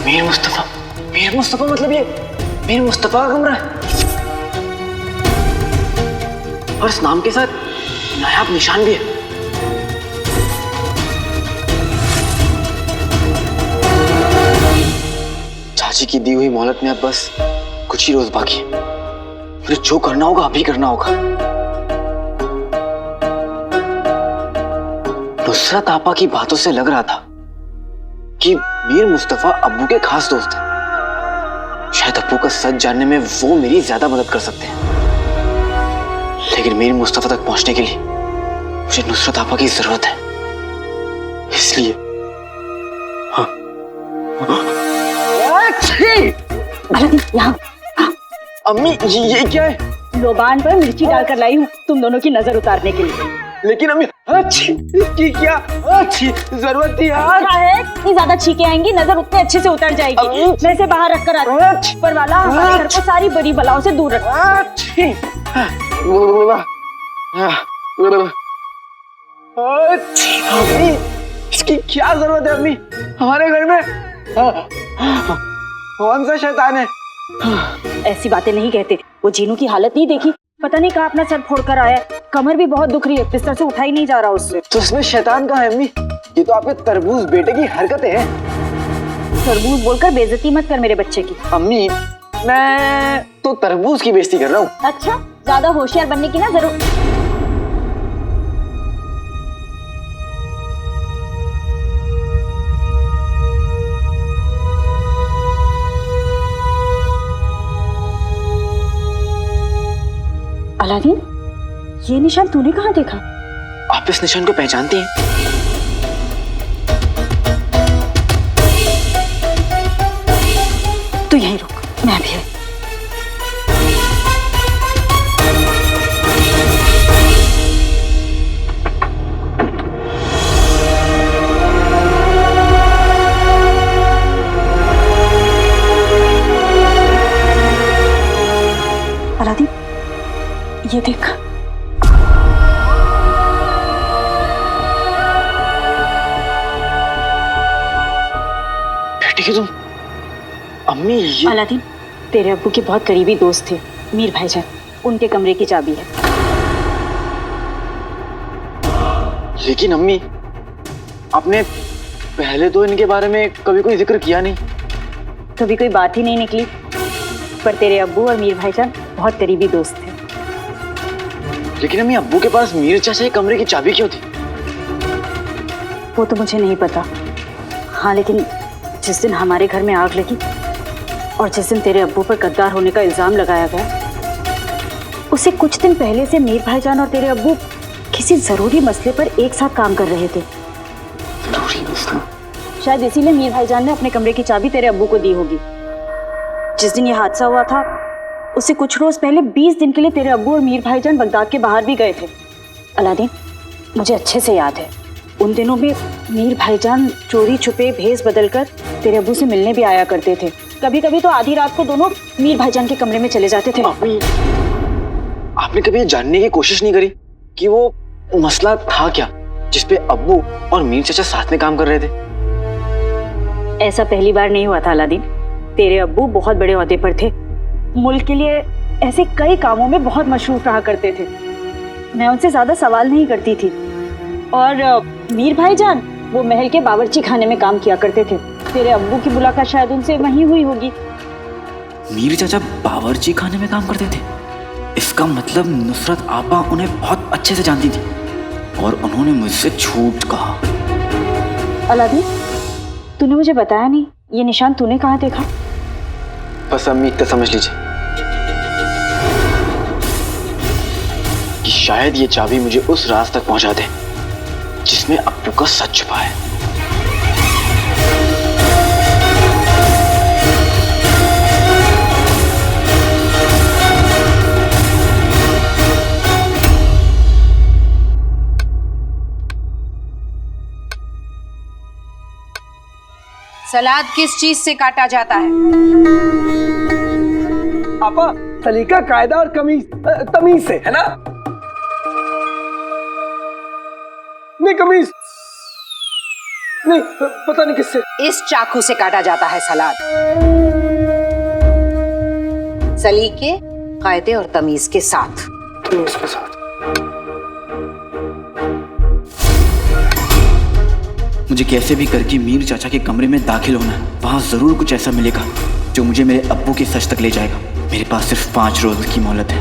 मीर मुस्तफा मतलब ये मीर मुस्तफा का कमरा है और इस नाम के साथ नायाब निशान भी है। चाची की दी हुई मोहलत में अब बस कुछ ही रोज बाकी है। मुझे जो करना होगा अभी करना होगा। नुसरत आपा की बातों से लग रहा था कि मीर मुस्तफा अब्बू के खास दोस्त हैं। शायद अब्बू का सच जानने में वो मेरी ज्यादा मदद कर सकते हैं, लेकिन मीर मुस्तफा तक पहुंचने के लिए मुझे नुसरत आपा की जरूरत है। इसलिए हाँ। यहाँ अम्मी ये क्या है? लोबान पर मिर्ची डालकर लाई हूँ तुम दोनों की नजर उतारने के लिए। लेकिन अम्मी अच्छी क्या अच्छी जरूरत थी यार। क्या है? इतनी ज्यादा छींके आएंगी, नजर उतने अच्छे से उतर जाएगी। मैं इसे बाहर रख कर आती हूँ। ऊपर वाला हमारे घर को सारी बड़ी बलाओं से दूर रख। अम्मी इसकी क्या जरूरत है? अम्मी हमारे घर में कौन सा शैतान है? ऐसी बातें नहीं कहते। वो जीनू की हालत नहीं देखी? पता नहीं कहाँ अपना सर फोड़कर आया है। कमर भी बहुत दुख रही है, बिस्तर से उठा ही नहीं जा रहा उससे। तो इसमें शैतान कहाँ है अम्मी? ये तो आपके तरबूज बेटे की हरकतें हैं। तरबूज बोलकर बेइज्जती मत कर मेरे बच्चे की। अम्मी मैं तो तरबूज की बेइज्जती कर रहा हूँ। अच्छा, ज्यादा होशियार बनने की ना जरूर। अलादीन, ये निशान तूने कहाँ देखा? आप इस निशान को पहचानती हैं? तू यहीं रुक, मैं भी है। अलादीन, ये देख। बेटी की तुम? अम्मी ये अलादीन, तेरे अब्बू के बहुत करीबी दोस्त थे मीर भाईजान, उनके कमरे की चाबी है। लेकिन अम्मी, आपने पहले तो इनके बारे में कभी कोई जिक्र किया नहीं। कभी कोई बात ही नहीं निकली। पर तेरे अब्बू और मीर भाईजान बहुत करीबी दोस्त थे। लेकिन अम्मी, अब्बू के पास मीर चाचा के कमरे की चाबी क्यों थी? वो तो मुझे नहीं पता। हाँ, लेकिन जिस दिन हमारे घर में आग लगी और जिस दिन तेरे अब्बू पर गद्दार होने का इल्जाम लगाया गया, उससे कुछ दिन पहले से मीर भाईजान और तेरे अब्बू किसी जरूरी मसले पर एक साथ काम कर रहे थे। जरूरी मसला? शायद इसीलिए मीर भाईजान ने अपने कमरे की चाबी तेरे अब्बू को दी होगी। जिस दिन ये हादसा हुआ था उससे कुछ रोज पहले 20 दिन के लिए तेरे अब्बू और मीर भाईजान बगदाद के बाहर भी गए थे। अलादीन, मुझे अच्छे से याद है, उन दिनों में मीर भाईजान चोरी छुपे भेस बदलकर तेरे अब्बू से मिलने भी आया करते थे। कभी कभी तो आधी रात को दोनों मीर भाईजान के कमरे में चले जाते थे। आपने कभी ये जानने की कोशिश नहीं करी कि वो मसला था क्या जिसपे अब्बू और मीर चाचा साथ में काम कर रहे थे? ऐसा पहली बार नहीं हुआ था अलादीन। तेरे अब्बू बहुत बड़े ओहदे पर थे, मुल्क के लिए ऐसे कई कामों में बहुत मशरूफ रहा करते थे। मैं उनसे ज्यादा सवाल नहीं करती थी। और मीर भाईजान वो महल के बावर्ची खाने में काम किया करते थे। तेरे अब्बू की मुलाकात शायद उनसे वहीं हुई होगी। मीर चाचा बावर्ची खाने में काम करते थे? इसका मतलब नुसरत आपा उन्हें बहुत अच्छे से जानती थी और उन्होंने मुझसे झूठ कहा। अलादीन, तूने मुझे बताया नहीं, ये निशान तूने कहाँ देखा? बस अम्मी इतना समझ लीजिए कि शायद ये चाबी मुझे उस राज तक पहुंचा दे जिसमें अब्बू का सच छुपा है। सलाद किस चीज से काटा जाता है? आपा, सलीका, कायदा और तमीज से, है ना? नहीं, कमीज नहीं, पता नहीं किससे। इस चाकू से काटा जाता है सलाद। सलीके, कायदे और तमीज के साथ। मुझे कैसे भी करके मीर चाचा के कमरे में दाखिल होना है। वहां जरूर कुछ ऐसा मिलेगा जो मुझे मेरे अब्बू के सच तक ले जाएगा। मेरे पास सिर्फ 5 रोज की मोहलत है।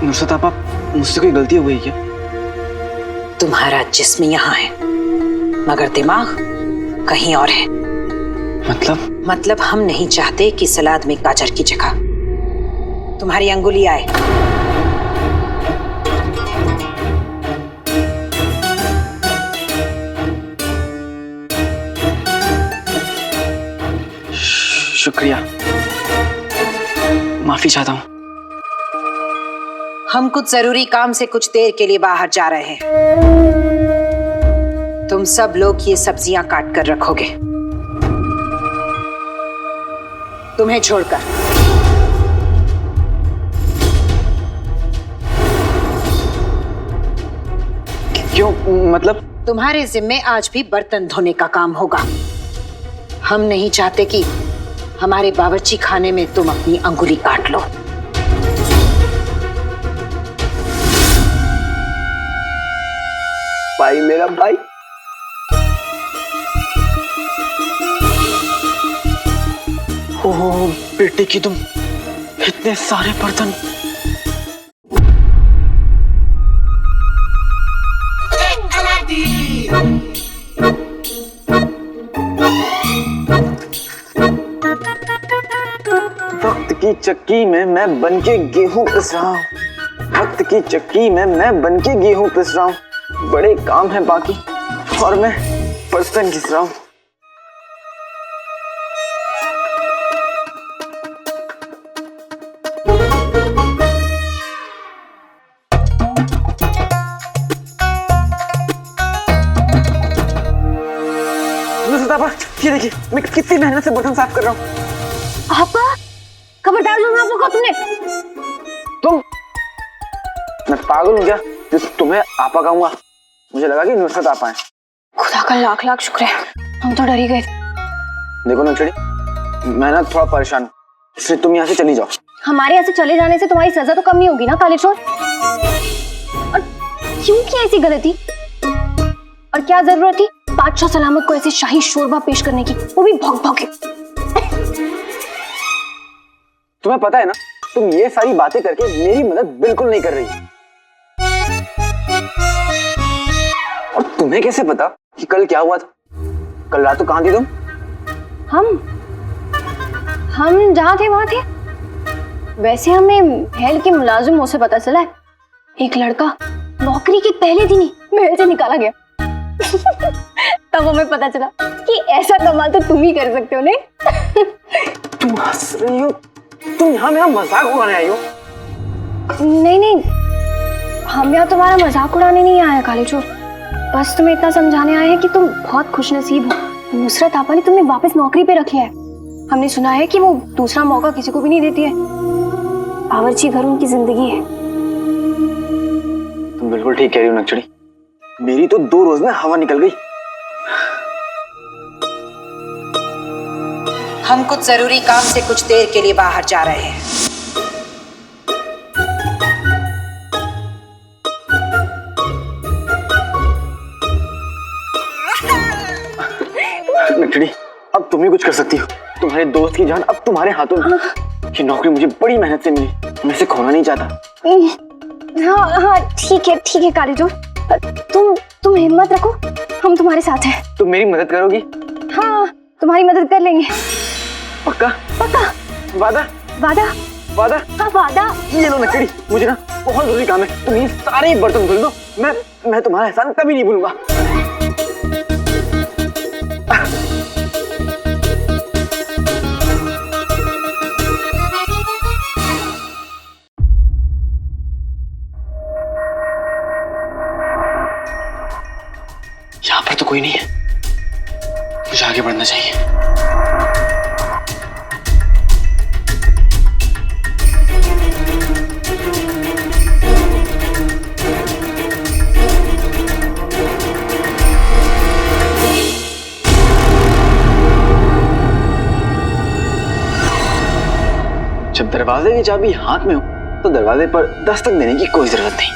नुसरत आपा, मुझसे कोई गलती हो गई क्या? तुम्हारा जिस्म यहाँ है मगर दिमाग कहीं और है। मतलब हम नहीं चाहते कि सलाद में गाजर की जगह तुम्हारी अंगुली आए। शुक्रिया, माफी चाहता हूँ। हम कुछ जरूरी काम से कुछ देर के लिए बाहर जा रहे हैं। तुम सब लोग ये सब्जियां काट कर रखोगे, तुम्हें छोड़कर। क्यों? मतलब? तुम्हारे जिम्मे आज भी बर्तन धोने का काम होगा। हम नहीं चाहते कि हमारे बावर्ची खाने में तुम अपनी अंगुली काट लो। भाई, मेरा भाई। ओह बेटे की तुम, इतने सारे बर्तन। वक्त की चक्की में मैं बनके गेहूं पिस रहा हूँ। वक्त की चक्की में मैं बनके गेहूं पिस रहा हूँ। बड़े काम है बाकी और मैं बर्तन घिस रहा हूँ। ये देखिए, मैं कितनी मेहनत से बर्तन साफ कर रहा हूँ। आपा, खबरदार जो आपको कहा तुमने। तुम? मैं पागल हूँ क्या जो तुम्हें आपा कहूंगा? मुझे लगा कि नुसरत आपा है। खुदा का लाख लाख शुक्र है, हम तो डर ही गए। देखो नक्सड़ी, मैं ना थोड़ा परेशान हूँ, इसलिए तुम यहाँ से चली जाओ। हमारे यहाँ से चले जाने से तुम्हारी सजा तो कम नहीं होगी ना काले चोर? और क्यों की ऐसी गलती? और क्या जरूरत थी बादशाह सलामत को ऐसे शाही शोरबा पेश करने की, वो भी भौंक भौंक के? तुम्हें पता है ना, तुम ये सारी बातें करके मेरी मदद बिल्कुल नहीं कर रही। और तुम्हें कैसे पता कि कल क्या हुआ था? कल रात को कहाँ थी तुम? हम जहाँ थे वहां थे। वैसे हमें महल के मुलाजिमों से पता चला है एक लड़का नौकरी के पहले दिन ही महल से निकाला गया। तब हमें पता चला कि ऐसा कमाल तो तुम ही कर सकते हो। नहीं तुम हंस रही हो? तुम यहाँ मेरा मजाक उड़ाने आई हो? नहीं, हम यहाँ तुम्हारा मजाक उड़ाने नहीं आए काले चोर, बस तुम्हें इतना समझाने आए हैं कि तुम बहुत खुशनसीब हो। नुसरत आपा ने तुम्हें वापस नौकरी पे रख लिया है। हमने सुना है कि वो दूसरा मौका किसी को भी नहीं देती है। बावर्ची घर उनकी जिंदगी है। तुम बिल्कुल ठीक कह रही हो नक्सड़ी, मेरी तो 2 रोज में हवा निकल गई। हम कुछ जरूरी काम से कुछ देर के लिए बाहर जा रहे हैं। नक्सड़ी, अब तुम ही कुछ कर सकती हो। तुम्हारे दोस्त की जान अब तुम्हारे हाथों में। ये नौकरी मुझे बड़ी मेहनत से मिली, मैं इसे खोना नहीं चाहता। हाँ ठीक है काले चोर, तुम हिम्मत रखो, हम तुम्हारे साथ हैं। तुम मेरी मदद करोगी? हाँ, तुम्हारी मदद कर लेंगे। पक्का? वादा? हाँ वादा। ये लो नक्सड़ी, मुझे ना बहुत जरूरी काम है, तुम ये सारे बर्तन धुल दो, मैं तुम्हारा एहसान कभी नहीं भूलूंगा। यहाँ पर तो कोई नहीं है, मुझे आगे बढ़ना चाहिए। जब दरवाजे की चाबी हाथ में हो तो दरवाजे पर दस्तक देने की कोई जरूरत नहीं।